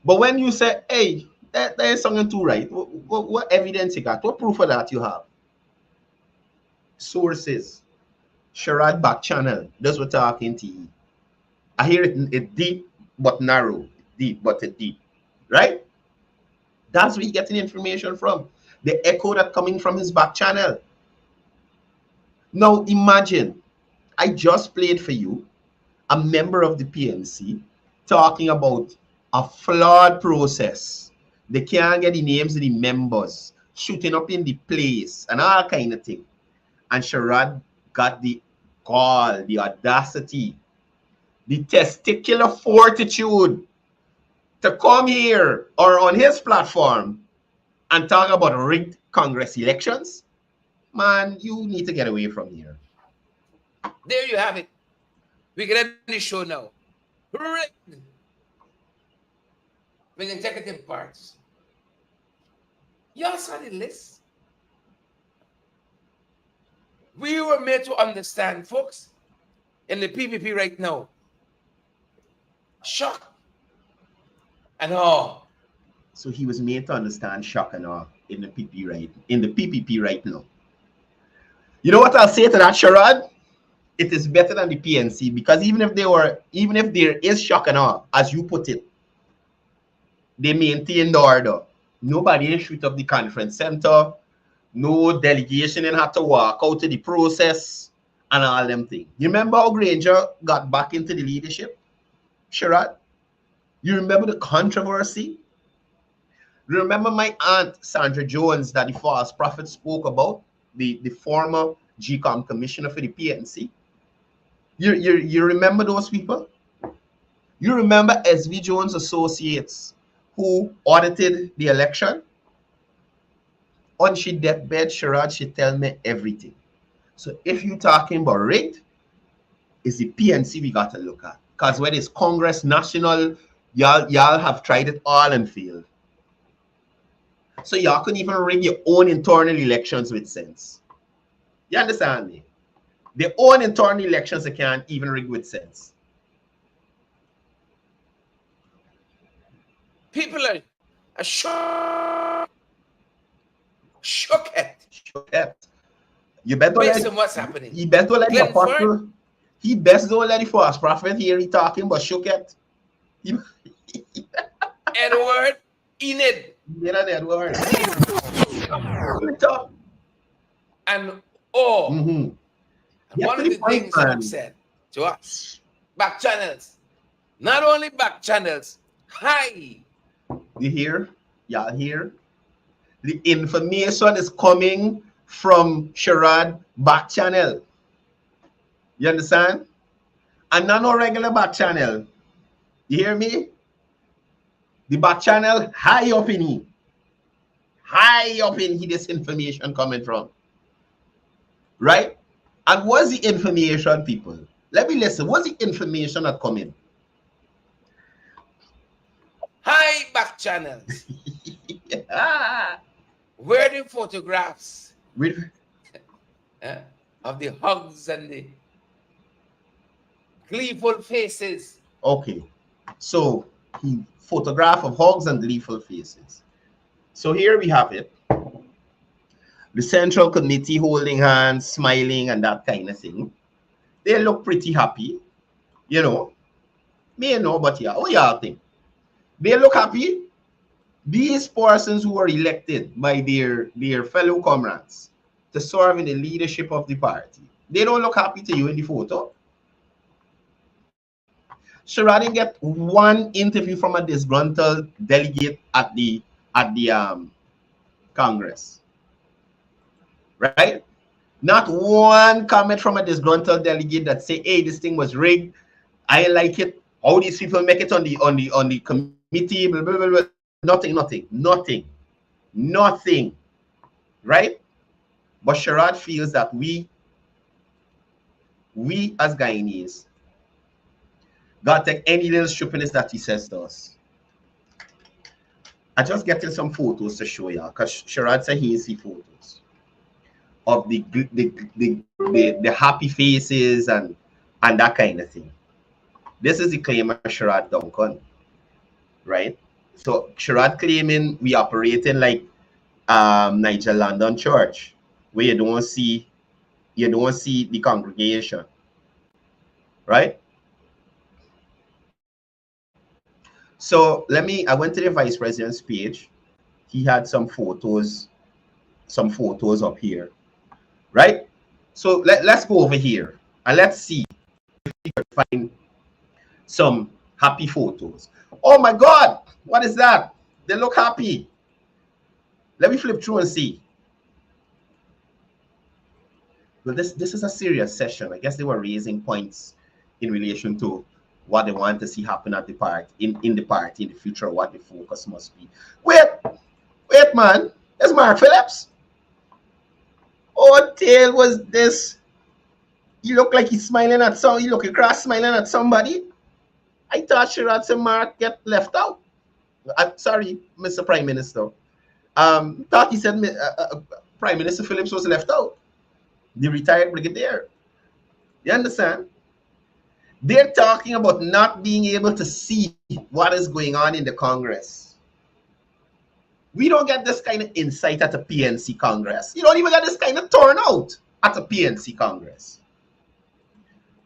But when you say, hey, there is something to right, what evidence you got? What proof of that you have? Sources. Sherrod back channel. That's what talking to you. I hear it deep but narrow. Deep but deep. Right? That's where you're getting information from. The echo that coming from his back channel. Now imagine, I just played for you a member of the PNC talking about a flawed process. They can't get the names of the members. shooting up in the place and all kind of thing. And Sherrod got the gall, the audacity, the testicular fortitude to come here or on his platform and talk about rigged Congress elections. Man, you need to get away from here. There you have it. We can end the show now. Rigged. With executive parts. Y'all saw the list. We were made to understand, folks, in the PPP right now. Shock and awe. So he was made to understand shock and awe in the PPP right now. You know what I'll say to that, Sherrod? It is better than the PNC, because even if there is shock and awe, as you put it, they maintain the order. Nobody shoot up the conference center. No delegation and had to walk out to the process and all them things. You remember how Granger got back into the leadership, Sherrod? You remember the controversy? Remember my aunt Sandra Jones that the false prophet spoke about, the former GCOM commissioner for the PNC? You remember those people? You remember SV Jones Associates who audited the election? On she deathbed, Sherrod, she tell me everything. So if you're talking about rigged, it's the PNC we got to look at. Because when it's Congress National, y'all have tried it all and failed. So y'all couldn't even rig your own internal elections with sense. You understand me? Their own internal elections they can't even rig with sense. People are shocked. You better based on what's happening. He best don't let the apostle. He best don't let the false prophet hear he talking about shooketh. Edward Enid. Edward. And oh, mm-hmm. One of the things I've said to us, back channels, not only back channels, hi. You hear? Y'all hear? The information is coming from Sherrod back channel. You understand? And not no regular back channel. You hear me? The back channel high up in here. High up in here, this information coming from. Right? And what's the information, people? Let me listen. What's the information that coming? High back channels. Yeah. Where the photographs of the hugs and the gleeful faces. Okay. So he photograph of hugs and gleeful faces. So here we have it. The Central Committee holding hands, smiling, and that kind of thing. They look pretty happy. You know. Me know, but yeah. What y'all think? They look happy. These persons who were elected by their fellow comrades to serve in the leadership of the party, they don't look happy to you in the photo. Sherrod didn't get one interview from a disgruntled delegate at the Congress. Right? Not one comment from a disgruntled delegate that say, hey, this thing was rigged. I like it. How these people make it on the committee, blah, blah, blah, blah. Nothing. Right? But Sherrod feels that we as Guyanese got to take any little stupidness that he says to us. I just getting some photos to show you, because Sherrod said he see photos of the happy faces and that kind of thing. This is the claim of Sherrod Duncan, right? So Sherrod claiming we operating like Nigel London Church, where you don't see the congregation, right? So I went to the vice president's page. He had some photos up here, right? So let's go over here and let's see if we can find some happy photos. Oh my God, what is that? They look happy. Let me flip through and see. Well, this is a serious session. I guess they were raising points in relation to what they want to see happen at the party, in the party in the future, what the focus must be. Wait, man. There's Mark Phillips. What tail was this? You look like he's smiling at some. You look across smiling at somebody. I thought Sherrod said Mark get left out. I'm sorry, Mr. Prime Minister. Thought he said Prime Minister Phillips was left out. The retired brigadier. You understand? They're talking about not being able to see what is going on in the Congress. We don't get this kind of insight at a PNC Congress. You don't even get this kind of turnout at a PNC Congress.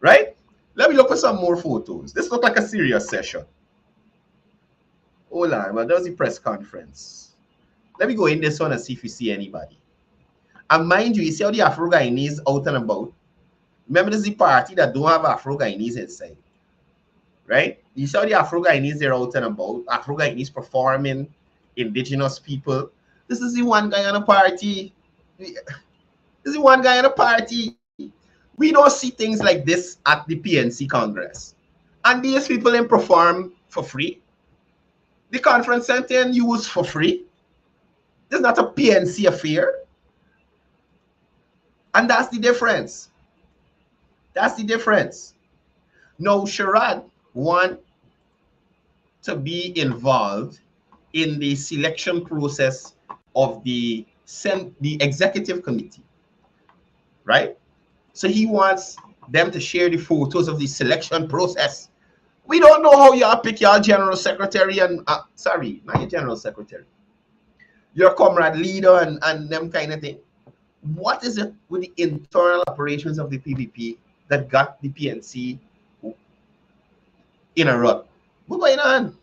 Right? Let me look for some more photos. This looks like a serious session. Hold on, well, that was the press conference. Let me go in this one and see if you see anybody. And mind you see how the Afro-Guyanese out and about. Remember, this is the party that don't have Afro-Guyanese inside. Right? You see how the Afro-Guyanese are out and about. Afro-Guyanese performing, indigenous people. This is the One Guyana party. This is the One Guyana party. We don't see things like this at the PNC Congress. And these people then perform for free. The conference center and used for free. This is not a PNC affair. And that's the difference. That's the difference. Now, Sherrod want to be involved in the selection process of the executive committee, right? So he wants them to share the photos of the selection process. We don't know how y'all pick your general secretary and, sorry, not your general secretary, your comrade leader and them kind of thing. What is it with the internal operations of the PPP that got the PNC in a rut? What's going on?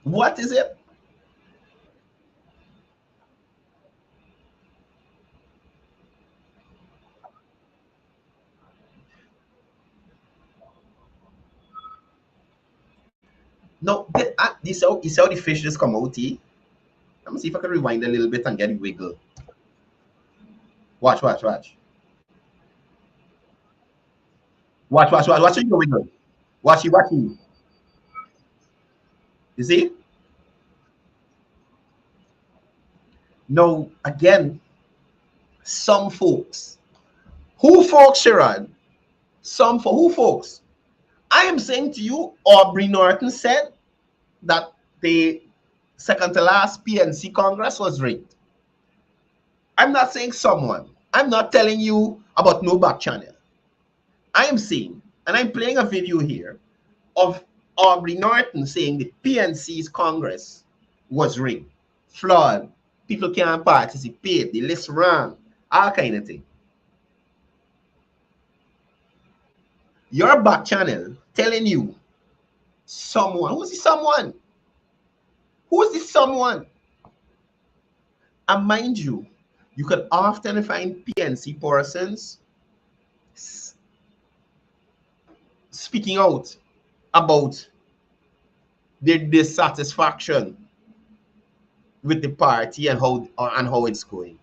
What is it? No, this how the fish just come out here. Let me see if I can rewind a little bit and get it wiggle. Watch. Watch it go wiggle. Watch it. You see? No, again, some folks. Who folks, Sherrod? Who folks? I am saying to you, Aubrey Norton said that the second to last PNC Congress was rigged. I'm not saying someone. I'm not telling you about no back channel. I am saying, and I'm playing a video here of Aubrey Norton saying the PNC's Congress was rigged, flawed, people can't participate, the list wrong, all kind of thing. Your back channel telling you someone. Who's the someone? Who's the someone? And mind you, you could often find PNC persons speaking out about their dissatisfaction with the party and how it's going.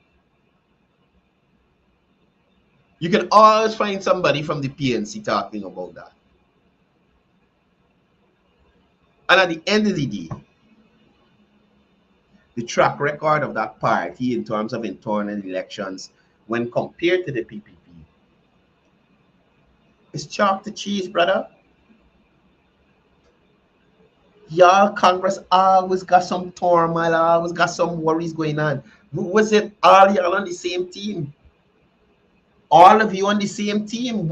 You can always find somebody from the PNC talking about that. And at the end of the day, the track record of that party in terms of internal elections, when compared to the PPP, is chalk to cheese, brother. Y'all Congress always got some turmoil, always got some worries going on. Was it all y'all on the same team? All of you on the same team?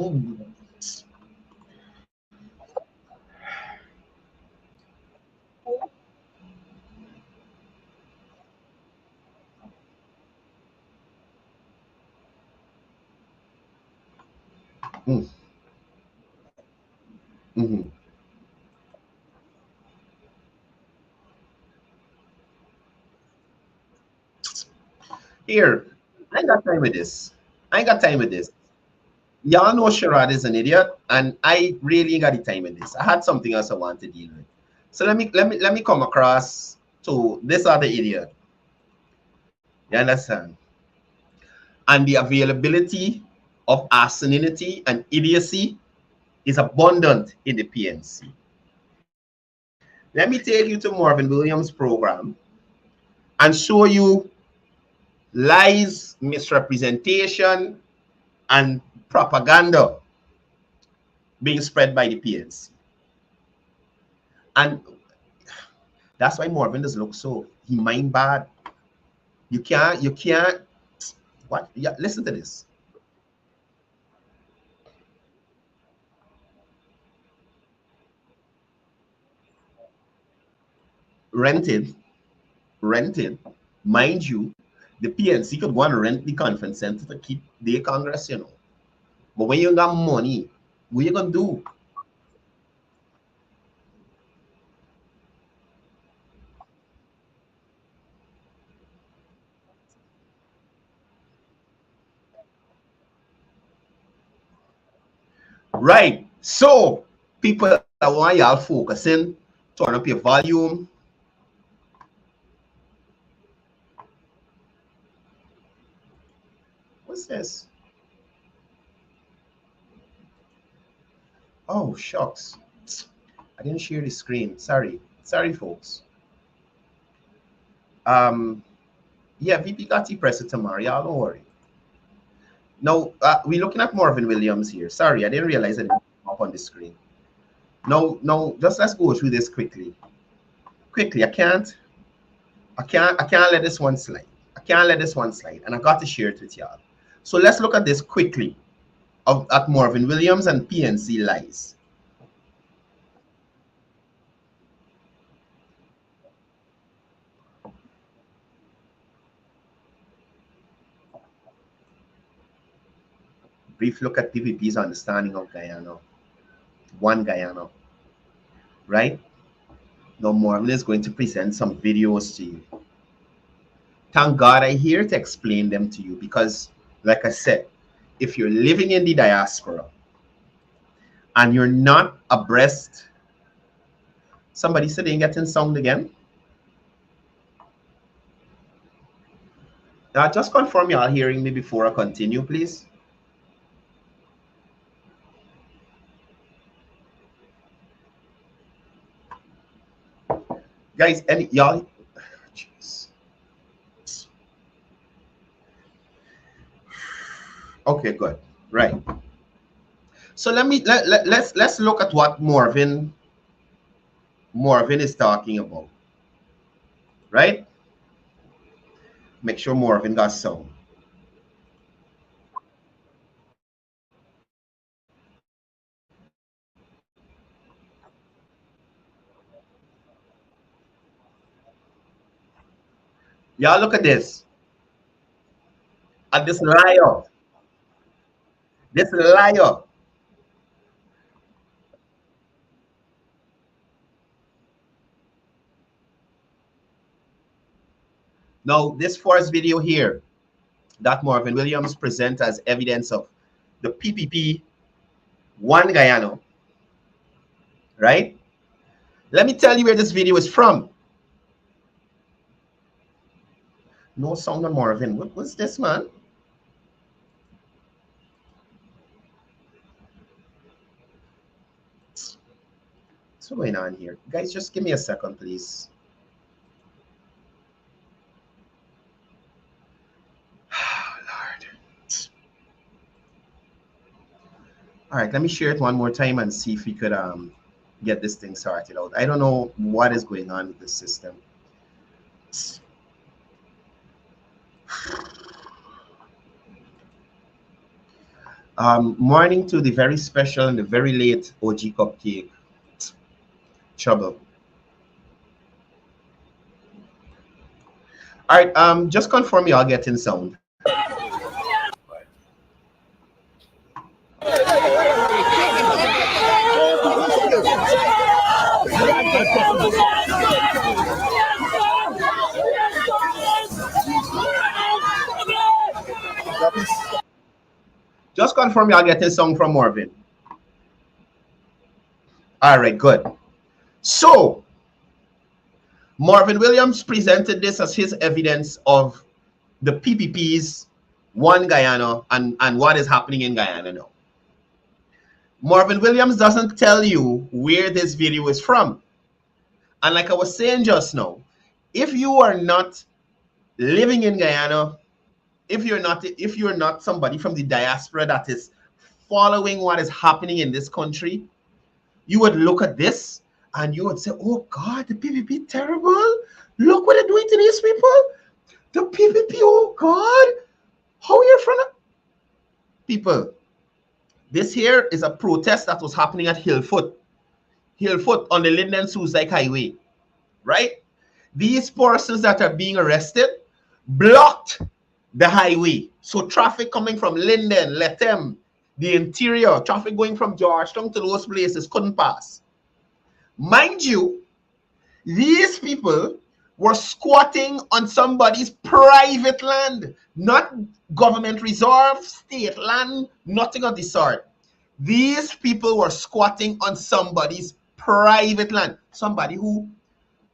Here, I ain't got time with this. Y'all know Sherrod is an idiot, and I really ain't got the time with this. I had something else I want to deal with. So let me come across to this other idiot. You understand? And the availability of arsoninity and idiocy is abundant in the PNC. Let me take you to Marvin Williams' program and show you lies, misrepresentation, and propaganda being spread by the PNC. And that's why Marvin does look so, he mind bad. You can't, what? Yeah, listen to this. Rented, mind you, the PNC could go and rent the conference center to keep their Congress, you know. But when you got money, what you gonna do? Right. So people, I want y'all focusing, turn up your volume. What's this? Oh, shucks. I didn't share the screen. Sorry, folks. Yeah, VP Gotti, press it tomorrow. Y'all don't worry. Now, we're looking at Marvin Williams here. Sorry, I didn't realize it up on the screen. No, just let's go through this quickly. I can't let this one slide. And I got to share it with y'all. So let's look at this quickly at Marvin Williams and PNC lies. Brief look at PPP's understanding of Guyana. One Guyana. Right? Now Marvin is going to present some videos to you. Thank God I'm here to explain them to you because, like I said, if you're living in the diaspora and you're not abreast, somebody said they ain't getting sound again. Just confirm y'all hearing me before I continue, please. Guys, any y'all? Jeez. Okay, good. Right. So let's look at what Marvin is talking about. Right? Make sure Marvin got sound. Y'all look at this. At this liar. This liar. Now, this first video here that Marvin Williams presents as evidence of the PPP one Guyana, right? Let me tell you where this video is from. No sound on Marvin. What's this, man? What's going on here? Guys, just give me a second, please. All right, let me share it one more time and see if we could get this thing sorted out. I don't know what is going on with the system. Morning to the very special and the very late OG Cupcake. Trouble. All right, just confirm y'all getting sound. Just confirm y'all getting song from Marvin. All right, good. So, Marvin Williams presented this as his evidence of the PPPs, one Guyana, and what is happening in Guyana now. Marvin Williams doesn't tell you where this video is from. And like I was saying just now, if you are not living in Guyana, if you're not somebody from the diaspora that is following what is happening in this country, you would look at this and you would say, oh God, the PPP terrible. Look what they're doing to these people. The PPP, oh God. How are you in front of people? This here is a protest that was happening at Hillfoot on the Linden Suzdike Highway, right? These persons that are being arrested blocked the highway. So traffic coming from Linden, Lethem, the interior, traffic going from Georgetown to those places couldn't pass. Mind you, these people were squatting on somebody's private land, not government reserve, state land, nothing of the sort. These people were squatting on somebody's private land. Somebody who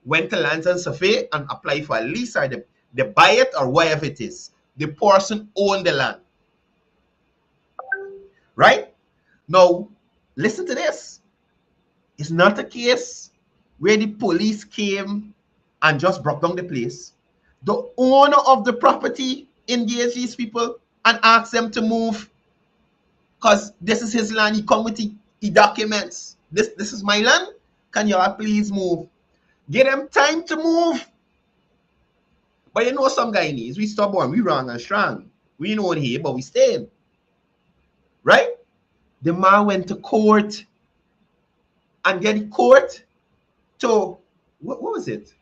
went to Lands and Survey and applied for a lease, or they buy it or whatever it is. The person owned the land. Right? Now, listen to this. It's not a case where the police came and just broke down the place. The owner of the property engaged these people and asked them to move, because this is his land. He come with the documents. This is my land. Can y'all please move? Give them time to move. But you know some Guyanese, we stubborn, we wrong and strong. We know it here, but we staying. Right? The man went to court and get the court to, what was it?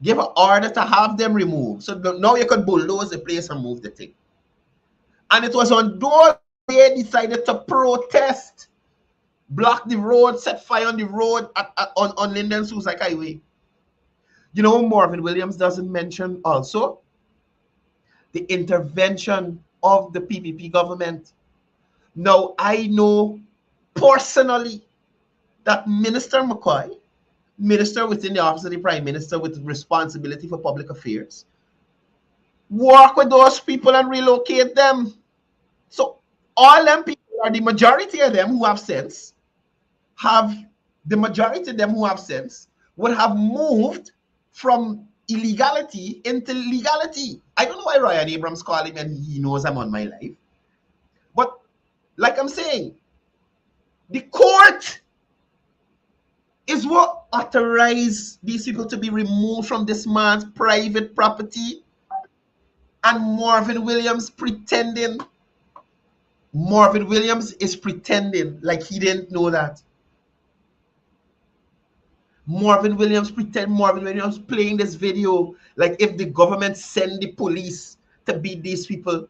Give an order to have them removed. So now you could bulldoze the place and move the thing. And it was on those they decided to protest, block the road, set fire on the road on Linden Suzdike Highway. You know, Marvin Williams doesn't mention also the intervention of the PPP government. Now, I know personally that Minister McCoy, minister within the office of the Prime Minister with responsibility for public affairs, work with those people and relocate them. So all them people, or the majority of them who have sense, would have moved from illegality into legality. I don't know why Ryan Abrams called him and he knows I'm on my life. But like I'm saying, the court is what authorized these people to be removed from this man's private property. And Marvin Williams is pretending like he didn't know that. Marvin Williams playing this video like if the government send the police to beat these people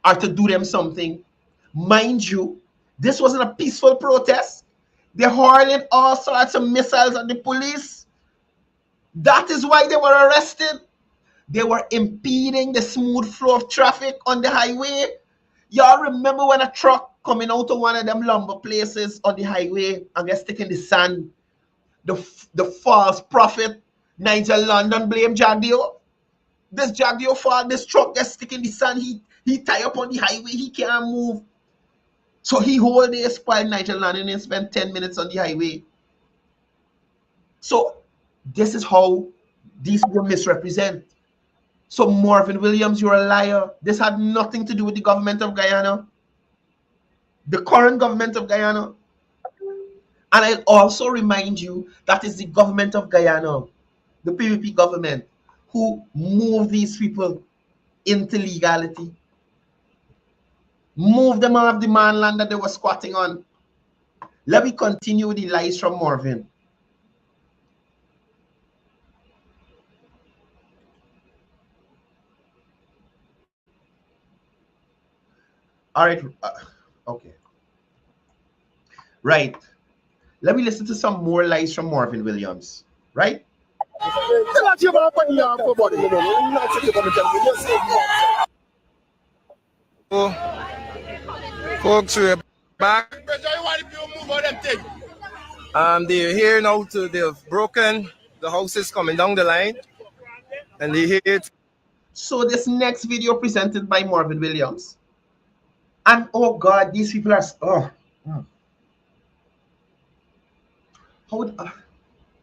or to do them something. Mind you, this wasn't a peaceful protest. They're hurling all sorts of missiles at the police. That is why they were arrested. They were impeding the smooth flow of traffic on the highway. Y'all remember when a truck coming out of one of them lumber places on the highway and get stuck in the sand? The false prophet Nigel London blamed Jagdio. This Jagdio fault, this truck gets stuck in the sand. He tie up on the highway. He can't move. So he whole day spoiled Nigel London and spent 10 minutes on the highway. So this is how these people misrepresent. So Marvin Williams, you're a liar. This had nothing to do with the government of Guyana. The current government of Guyana. And I'll also remind you that it's the government of Guyana, the PPP government, who moved these people into legality. Moved them off the man land that they were squatting on. Let me continue the lies from Marvin. All right. Okay. Right. Let me listen to some more lies from Marvin Williams. Right? Folks, we're back. They're here now. They've broken the houses coming down the line, and they hit. So this next video presented by Marvin Williams. And oh God, these people are,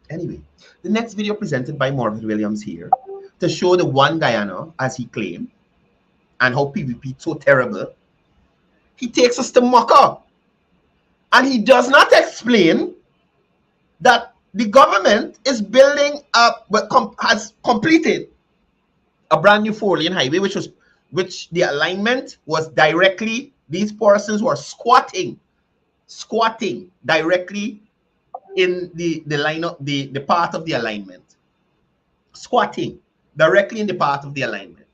anyway, the next video presented by Marvin Williams here to show the one Guyana, as he claimed, and how PVP so terrible. He takes us to Mocha. And he does not explain that the government is building up, has completed a brand new 4-lane highway, which the alignment was directly, these persons were squatting directly in the line of the path of the alignment. Squatting directly in the path of the alignment.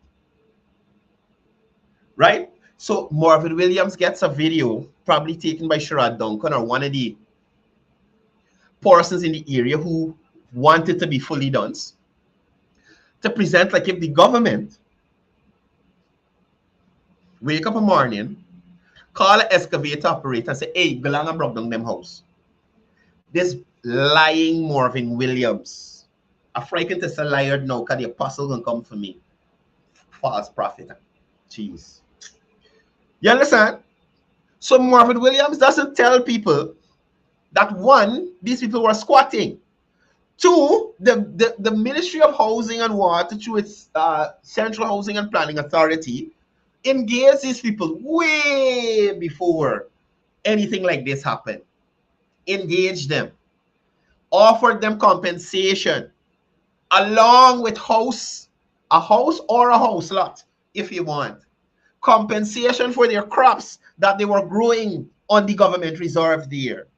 Right? So Marvin Williams gets a video, probably taken by Sherrod Duncan or one of the persons in the area who wanted to be fully done, to present like if the government wake up a morning, call an excavator operator and say, hey, go along and broke down them house. This lying Marvin Williams. I'm frightened to say liar now because the apostle gonna come for me. False prophet. Jeez. You understand? So Marvin Williams doesn't tell people that one, these people were squatting. Two, the Ministry of Housing and Water through its Central Housing and Planning Authority engaged these people way before anything like this happened. Engaged them, offered them compensation along with a house or a house lot if you want. Compensation for their crops that they were growing on the government reserve there.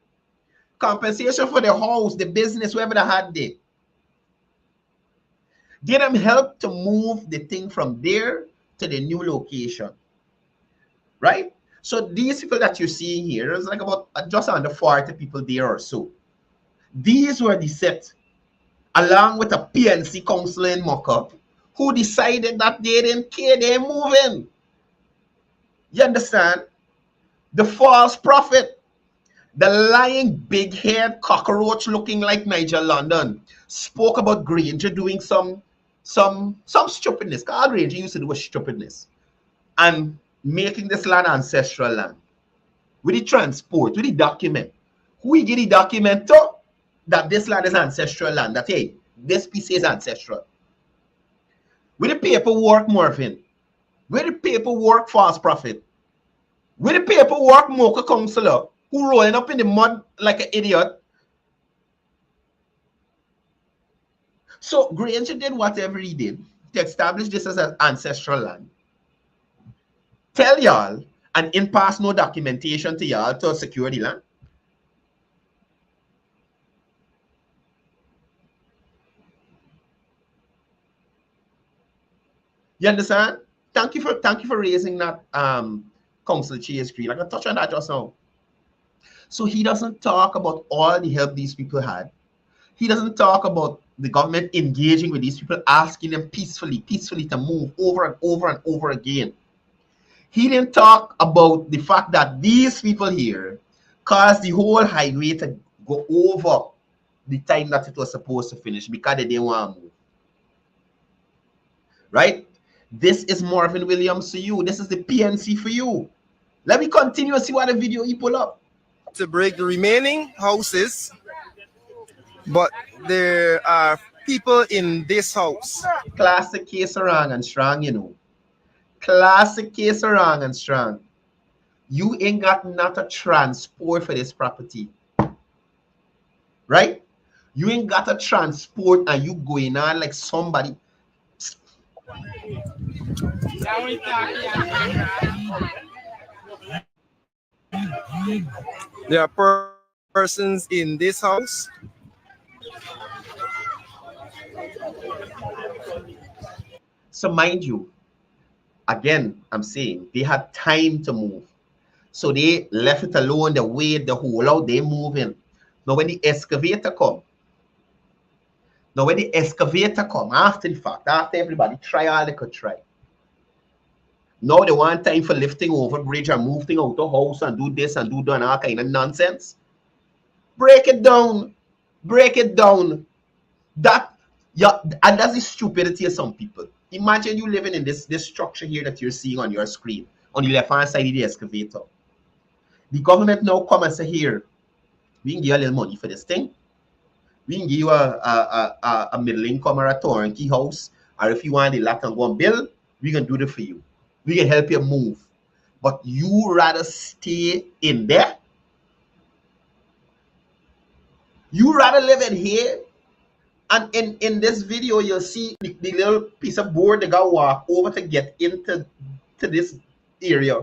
Compensation for the house, the business, whoever they had there. Get them help to move the thing from there to the new location. Right? So these people that you're seeing here, there's like about just under 40 people there or so. These were the set, along with a PNC council in Mocha, who decided that they didn't care, they're moving. You understand? The false prophet, the lying big head cockroach looking like Nigel London, spoke about Granger doing some stupidness. Because Granger used to do a stupidness. And making this land ancestral land. With the transport, with the document. Who we get the document to that this land is ancestral land. That hey, this piece is ancestral. With the paperwork, Marvin. With the paperwork, false prophet. With the paperwork, Mocha counselor, who rolling up in the mud like an idiot. So Granger did whatever he did to establish this as an ancestral land. Tell y'all and in pass no documentation to y'all to secure the land. You understand? Thank you for raising that Council Chase Green. I can touch on that just now. So he doesn't talk about all the help these people had. He doesn't talk about the government engaging with these people, asking them peacefully to move over and over and over again. He didn't talk about the fact that these people here caused the whole highway to go over the time that it was supposed to finish because they didn't want to move. Right? This is Marvin Williams to you. This is the PNC for you. Let me continue and see what the video he pull up. To break the remaining houses, but there are people in this house. Classic case Orang and Strong, you know. Classic case Orang and Strong. You ain't got not a transport for this property. Right? You ain't got a transport and you going on like somebody. There are persons in this house. So mind you, again, I'm saying they had time to move. So they left it alone, they wait the whole out, they moving. Now when the excavator come, after the fact, after everybody try all they could try. Now they want time for lifting over bridge and moving out the house and do this and do that and all kind of nonsense. Break it down. Break it down. That, yeah, and that's the stupidity of some people. Imagine you living in this structure here that you're seeing on your screen, on the left-hand side of the excavator. The government now come and say, here, we can give you a little money for this thing. We can give you a middle income or a turnkey house, or if you want the lot and go and build, we can do it for you. We can help you move. But you rather stay in there? You rather live in here? And in this video, you'll see the little piece of board they got walk over to get into this area.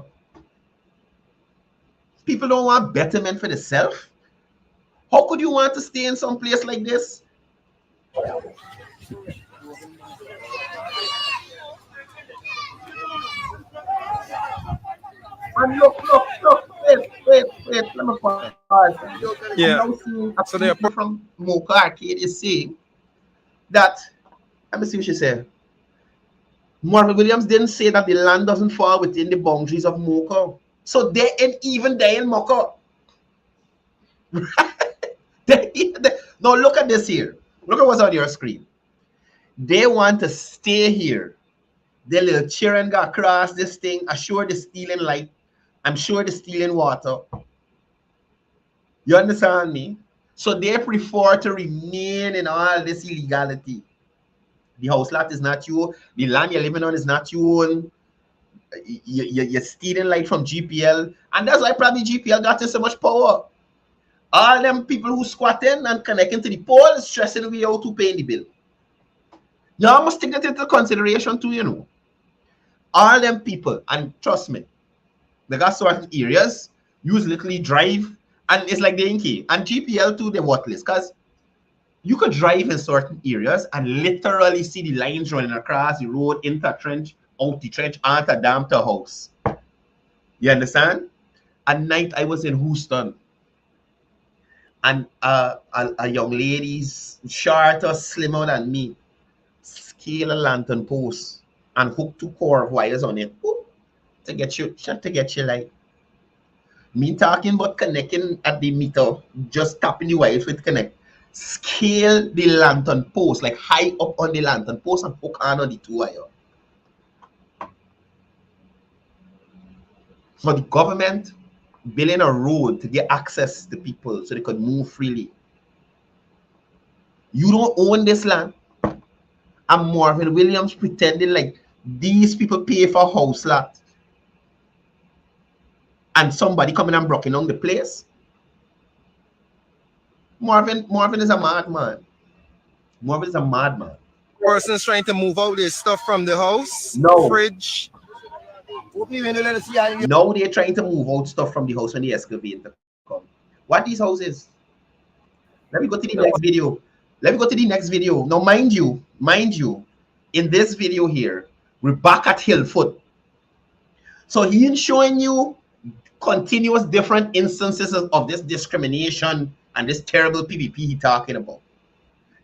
People don't want betterment for themselves. How could you want to stay in some place like this? And look, wait, let me pause. Yeah. I'm now seeing a people from Mocha Arcade is saying that, let me see what she said. Marvin Williams didn't say that the land doesn't fall within the boundaries of Mocha. So they ain't even there in Mocha. Now look at this here. Look at what's on your screen. They want to stay here. Their little children got across this thing. I'm sure they're stealing light. I'm sure they're stealing water. You understand me? So they prefer to remain in all this illegality. The house lot is not you. The land you're living on is not your own. You're stealing light from GPL. And that's why probably GPL got so much power. All them people who squatting and connecting to the pole is stressing we out to pay the bill. Y'all must take that into consideration too, you know. All them people, and trust me, they got certain areas, use literally drive, and it's like they ain't key. And GPL too, they're worthless, because you could drive in certain areas and literally see the lines running across the road, into a trench, out the trench, onto a dam to a house. You understand? At night, I was in Houston, and a young lady's shorter, slimmer than me, scale a lantern post and hook 2 core wires on it to get you light. Me talking about connecting at the meter, just tapping the wires with connect. Scale the lantern post, like high up on the lantern post and hook on the 2 wire. For the government building a road to get access to people so they could move freely. You don't own this land. And Marvin Williams pretending like these people pay for a house lot. And somebody coming and breaking down the place. Marvin is a madman. Marvin is a madman. Person's trying to move out this stuff from the house. No. Fridge. No, they're trying to move out stuff from the house when the excavator come. What these houses? Let me go to the next video. Now, mind you, in this video here, we're back at Hillfoot. So he's showing you continuous different instances of this discrimination and this terrible PVP he's talking about.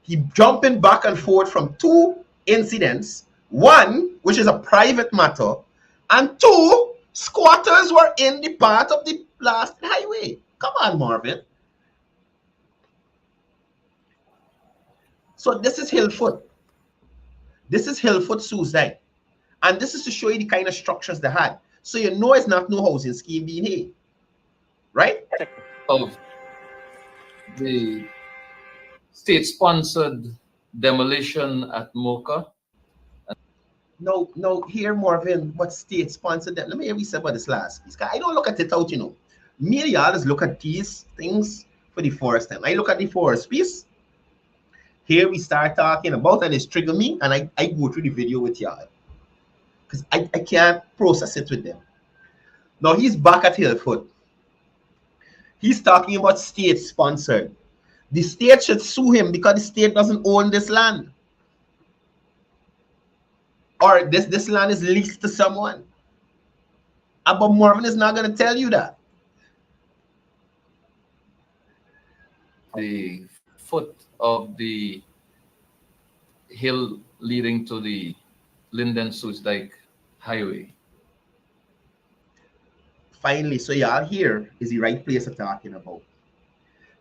He jumping back and forth from 2 incidents. 1, which is a private matter, and 2, squatters were in the part of the last highway. Come on, Marvin. So this is Hillfoot. This is Hillfoot suicide. And this is to show you the kind of structures they had. So you know it's not no housing scheme being here. Right? Of the state-sponsored demolition at Mocha. No, here, Marvin, what state-sponsored them? Let me hear you say about this last piece. I don't look at it out, you know. Me and y'all just look at these things for the forest time. I look at the forest piece. Here we start talking about, and it's trigger me, and I go through the video with y'all. Because I can't process it with them. Now he's back at Hillfoot. He's talking about state-sponsored. The state should sue him because the state doesn't own this land. Or this land is leased to someone. But Marvin is not going to tell you that. The foot of the hill leading to the Linden-Soosdijk highway. Finally, so y'all here is the right place to talking about.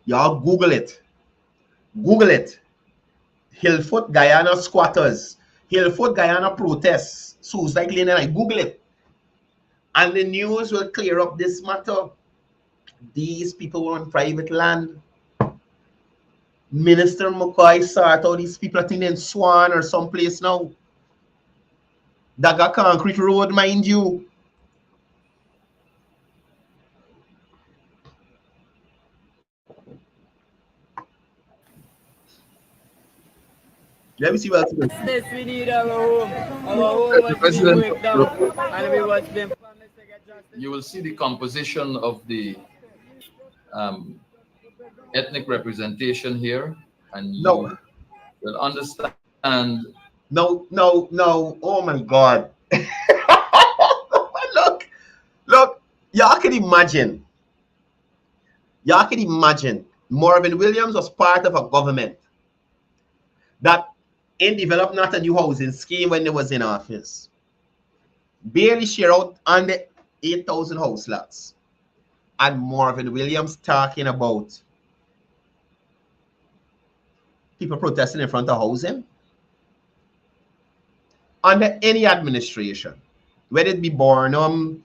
Y'all Google it. Google it. Hillfoot, Guyana squatters. Hillfoot, Guyana protests. Suicide Lane, and I Google it. And the news will clear up this matter. These people were on private land. Minister McCoy sort out these people, I think in Swan or someplace now. That got concrete road, mind you. Let me see what else. Yes, we need our home. Our home was being break down, and we was being promised to get justice. You will see the composition of the ethnic representation here, and you will understand. No. Oh my God. Look. Y'all can imagine. Marvin Williams was part of a government that developed not a new housing scheme when they was in office. Barely share out under 8,000 house lots. And Marvin Williams talking about people protesting in front of housing under any administration, whether it be Barnum,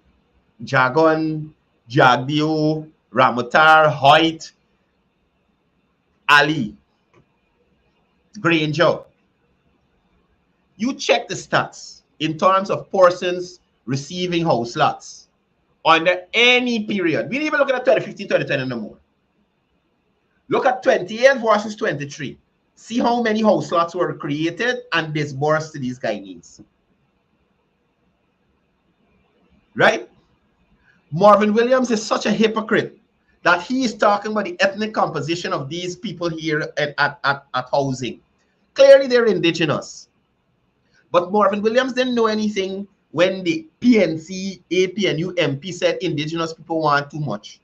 Jagon, Jagdeo, Ramotar, Hoyt, Ali, Granger. You check the stats in terms of persons receiving house lots under any period. We didn't even look at 2015, 2020 no more. Look at 28 versus 23. See how many house lots were created and disbursed to these Guyanese. Right? Marvin Williams is such a hypocrite that he is talking about the ethnic composition of these people here at housing. Clearly, they're indigenous. But Marvin Williams didn't know anything when the PNC, APNU MP said indigenous people want too much.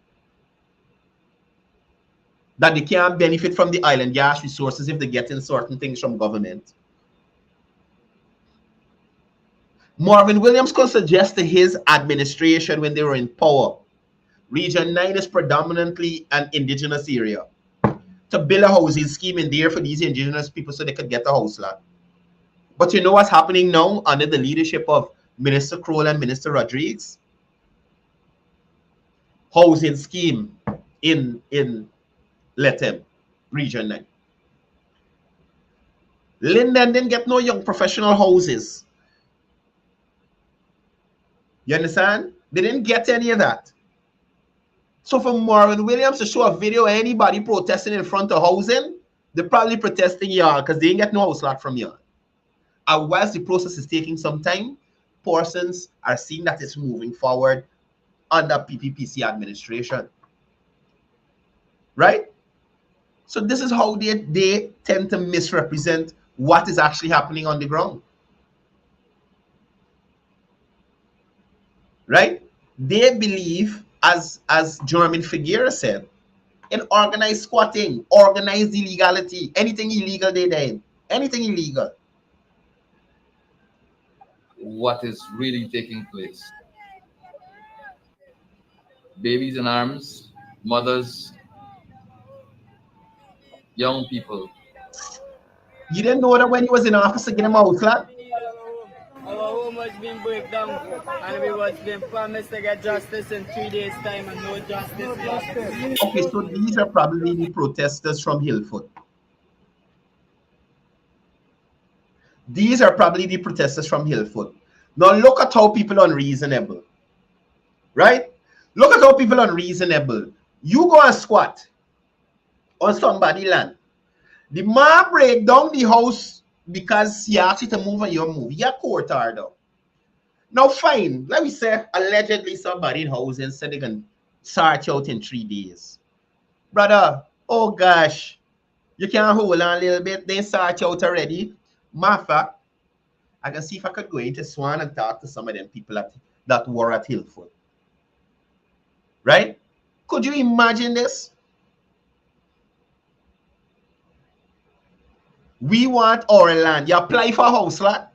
That they can't benefit from the island gas resources if they're getting certain things from government. Marvin Williams could suggest to his administration when they were in power, Region 9 is predominantly an indigenous area, to build a housing scheme in there for these indigenous people so they could get a house lot. But you know what's happening now under the leadership of Minister Kroll and Minister Rodriguez? Housing scheme in Letem, Region 9. Linden didn't get no young professional houses. You understand? They didn't get any of that. So for Marvin Williams to show a video of anybody protesting in front of housing, they're probably protesting y'all because they didn't get no house lot from y'all. And whilst the process is taking some time, persons are seeing that it's moving forward under PPPC administration. Right? So this is how they tend to misrepresent what is actually happening on the ground. Right? They believe, as Jermaine Figueroa said, in organized squatting, organized illegality, anything illegal they did, anything illegal. What is really taking place? Babies in arms, mothers, young people. You didn't know that when he was in office to get him out, lad? Our home was being break down, and we was being promised to get justice in 3 days' time, and no justice yet. Okay, so these are probably the protesters from Hillfoot. These are probably the protesters from Hillfoot. Now look at how people are unreasonable. Right? Look at how people are unreasonable. You go and squat on somebody's land. The man break down the house because he asked you to move and you move. You're court order. Now fine, let me say allegedly somebody in housing said they can sort you out in 3 days. Brother, oh gosh, you can hold on a little bit, then sort you out already. Matter of fact, I can see if I could go into Swan and talk to some of them people that were at Hillfoot. Right? Could you imagine this? We want our land. You apply for a house lot.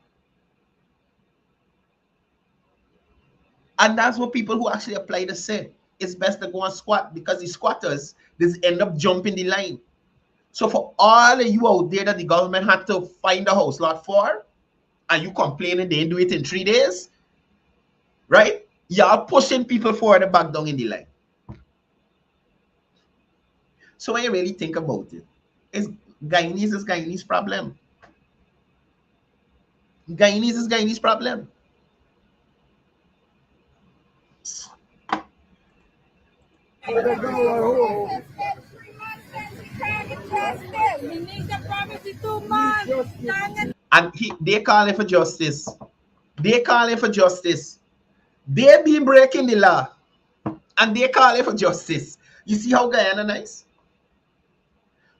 And that's what people who actually apply to say. It's best to go and squat because the squatters just end up jumping the line. So for all of you out there that the government had to find a house lot for, and you complaining they didn't do it in 3 days, right? Y'all pushing people forward and back down in the line. So when you really think about it, it's Guyanese problem. Guyanese problem. And they calling for justice. They calling for justice. They be breaking the law. And they calling for justice. You see how Guyana nice?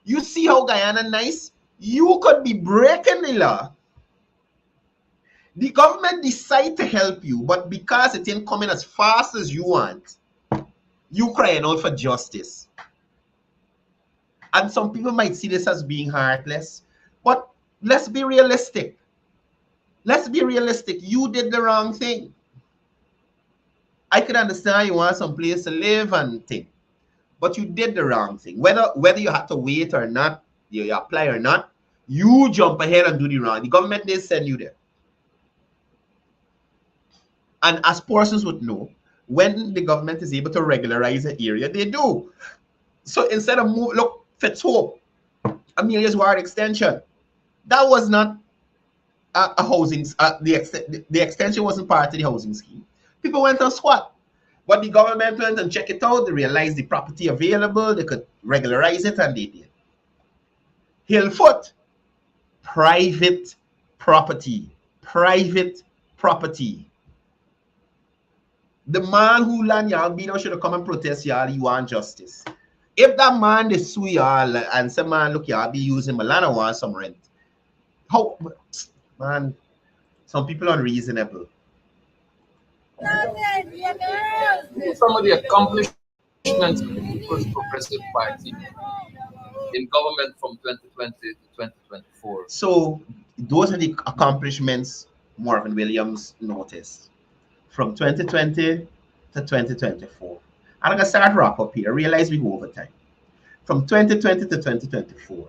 You see how Guyana nice? You could be breaking the law. The government decide to help you, but because it ain't coming as fast as you want, you crying out for justice. And some people might see this as being heartless, but let's be realistic. Let's be realistic. You did the wrong thing. I could understand you want some place to live and thing, but you did the wrong thing. Whether you had to wait or not, you apply or not, you jump ahead and do the wrong. The government didn't send you there. And as persons would know, when the government is able to regularize an area, they do. So instead of move, look, Fitzhope, Amelia's Ward extension, that was not a housing. The extension wasn't part of the housing scheme. People went on squat, but the government went and checked it out. They realized the property available. They could regularize it, and they did. Hillfoot, private property. Private property. The man who land y'all beat should have come and protest y'all. You want justice. If that man they sue y'all and some man look y'all be using Milana want some rent. How man? Some people unreasonable. Some of the accomplishments of the People's Progressive Party in government from 2020 to 2024. So those are the accomplishments Marvin Williams noticed from 2020 to 2024. I'm gonna start wrap up here. Realize we go over time. From 2020 to 2024.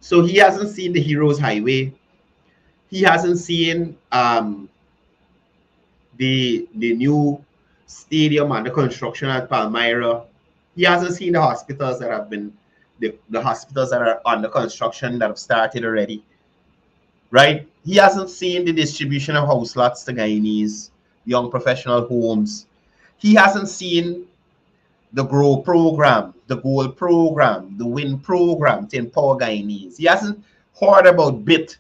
So he hasn't seen the Heroes Highway. He hasn't seen the new stadium under construction at Palmyra. He hasn't seen the hospitals that have been the hospitals that are under construction that have started already. Right? He hasn't seen the distribution of house lots to Guyanese, young professional homes. He hasn't seen the GROW program, the GOAL program, the WIN program to empower Guyanese. He hasn't heard about BIT.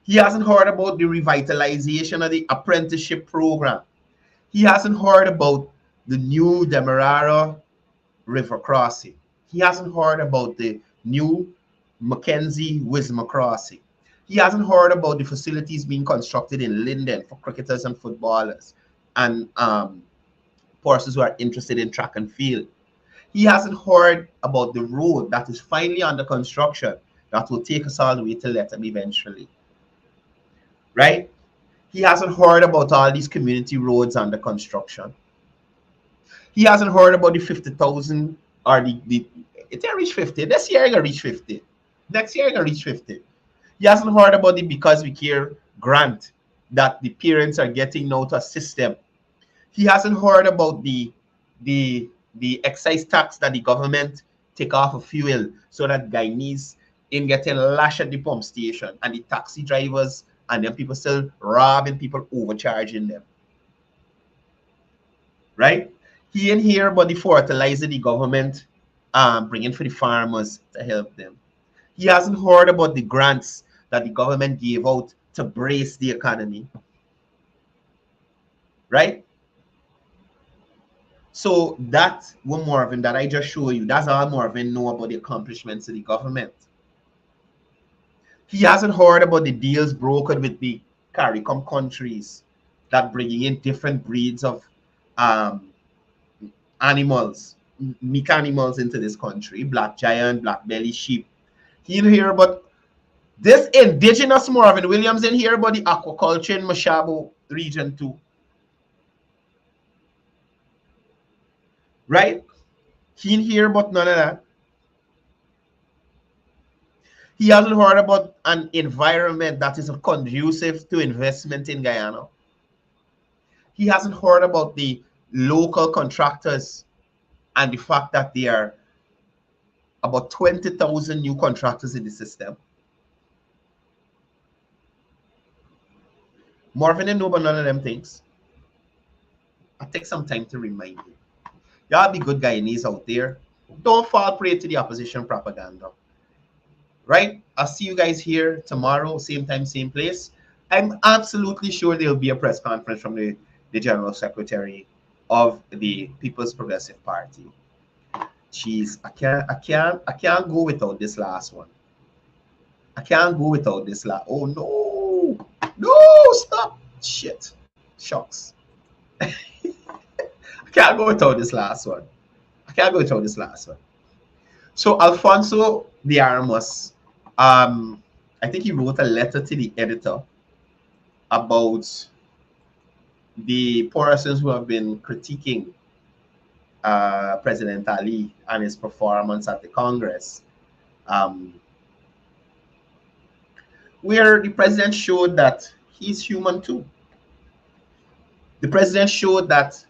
He hasn't heard about the revitalization of the apprenticeship program. He hasn't heard about the new Demerara River crossing. He hasn't heard about the new Mackenzie-Wisma crossing. He hasn't heard about the facilities being constructed in Linden for cricketers and footballers and persons who are interested in track and field. He hasn't heard about the road that is finally under construction that will take us all the way to Lethem eventually. Right? He hasn't heard about all these community roads under construction. He hasn't heard about the 50,000 or it didn't reach 50. This year it's gonna reach 50. Next year it's gonna reach 50. He hasn't heard about the Because We Care grant that the parents are getting now to assist them. He hasn't heard about the excise tax that the government take off of fuel so that Guyanese in getting lash at the pump station and the taxi drivers and then people still robbing people, overcharging them. Right? He ain't hear about the fertilizer the government bringing for the farmers to help them. He hasn't heard about the grants that the government gave out to brace the economy. Right? So that's what Marvin that I just showed you. That's all Marvin know about the accomplishments of the government. He hasn't heard about the deals brokered with the CARICOM countries that bringing in different breeds of animals, meat animals into this country, black giant, black belly sheep. He didn't hear about this indigenous Marvin Williams didn't hear about the aquaculture in Mashabo region too. Right? He didn't hear about none of that. He hasn't heard about an environment that is conducive to investment in Guyana. He hasn't heard about the local contractors and the fact that there are about 20,000 new contractors in the system. Marvin didn't know about none of them things. I'll take some time to remind you. Y'all be good Guyanese out there. Don't fall prey to the opposition propaganda. Right? I'll see you guys here tomorrow, same time, same place. I'm absolutely sure there'll be a press conference from the General Secretary of the People's Progressive Party. Jeez, I can't go without this last one. I can't go without this last. Oh no. No, stop. Shit. Shucks. I can't go without this last one. So Alfonso de Armas, I think he wrote a letter to the editor about the persons who have been critiquing President Ali and his performance at the Congress, where the president showed that he's human too. The president showed that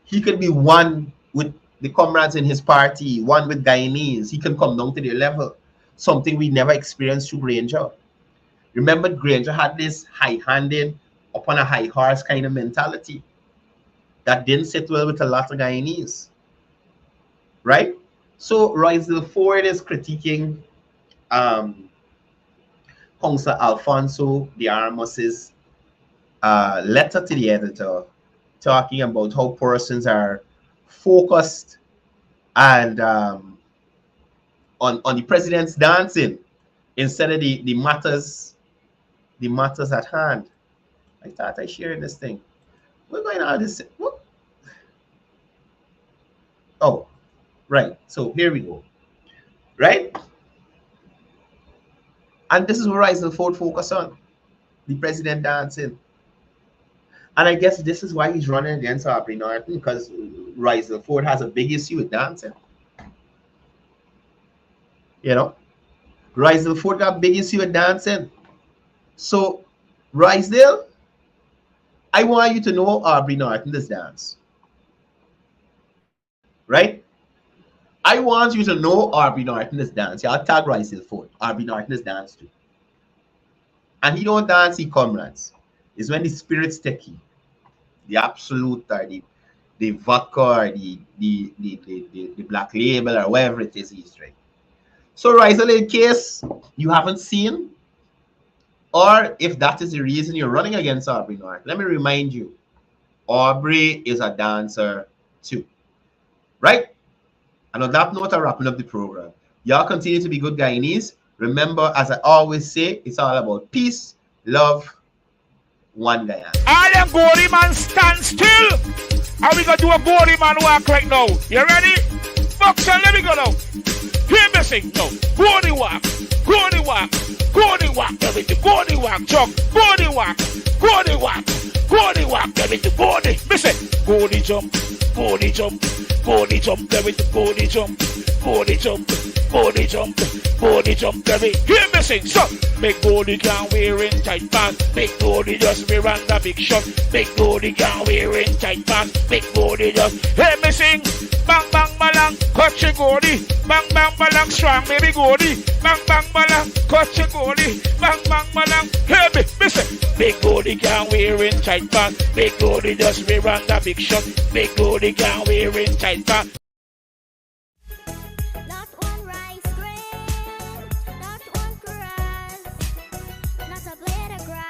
he could be one with the comrades in his party, one with Guyanese. He can come down to their level, something we never experienced through Granger. Remember, Granger had this high-handed, upon a high horse kind of mentality that didn't sit well with a lot of Guyanese, right? So Roysdale Ford is critiquing Councillor Alfonso de Armas's letter to the editor, talking about how persons are focused and on the president's dancing instead of the matters at hand. I thought I shared this thing. We're going on this. What? Oh, right. So here we go. Right? And this is what Roysdale Ford focus on. The president dancing. And I guess this is why he's running against Aubrey Norton, because Roysdale Ford has a big issue with dancing. You know? Roysdale Ford got a big issue with dancing. So, Roysdale, I want you to know Aubrey Norton this dance. Right? I want you to know Aubrey Norton this dance. Y'all tag Roysdale Ford. Aubrey Norton this dance too. And he don't dance, he comrades. It's when the spirit's techie. The absolute or the vodka or the black label or whatever it is he's drinking. So Roysdale, in case you haven't seen, or if that is the reason you're running against Aubrey Norton, let me remind you, Aubrey is a dancer too. Right? And on that note, I'm wrapping up the program. Y'all continue to be good Guyanese. Remember, as I always say, it's all about peace, love, one Guyana. I am Goldie Man, stand still. Are we gonna do a Goldie Man walk right now? You ready? Boxer, let me go now. Hear me sing now. Goldie walk, Goldie walk, Goldie walk, everything. Goldie walk, jump, Goldie walk, Goldie walk, Goldie walk, everything. Goldie, listen. Goldie jump, Goldie jump, Goldie jump, everything. Goldie jump, Goldie jump, Goldie jump, Goldie jump, everything. Hear me sing, so. Big Goldie can't wear in tight pants. Big Goldie just wear on the big shot. Big Goldie can't wear in tight pants. Big Goldie just hear me sing. Bang bang balang, cut your Goldie. Bang bang balang, strong baby Goldie. Bang bang balang, cut your Goldie. Bang bang balang, hear me, listen. Big Goldie can't wear in tight pants. Big Goldie just wear on the big shot. Big Goldie can't wear in tight pants. Not a blade of grass.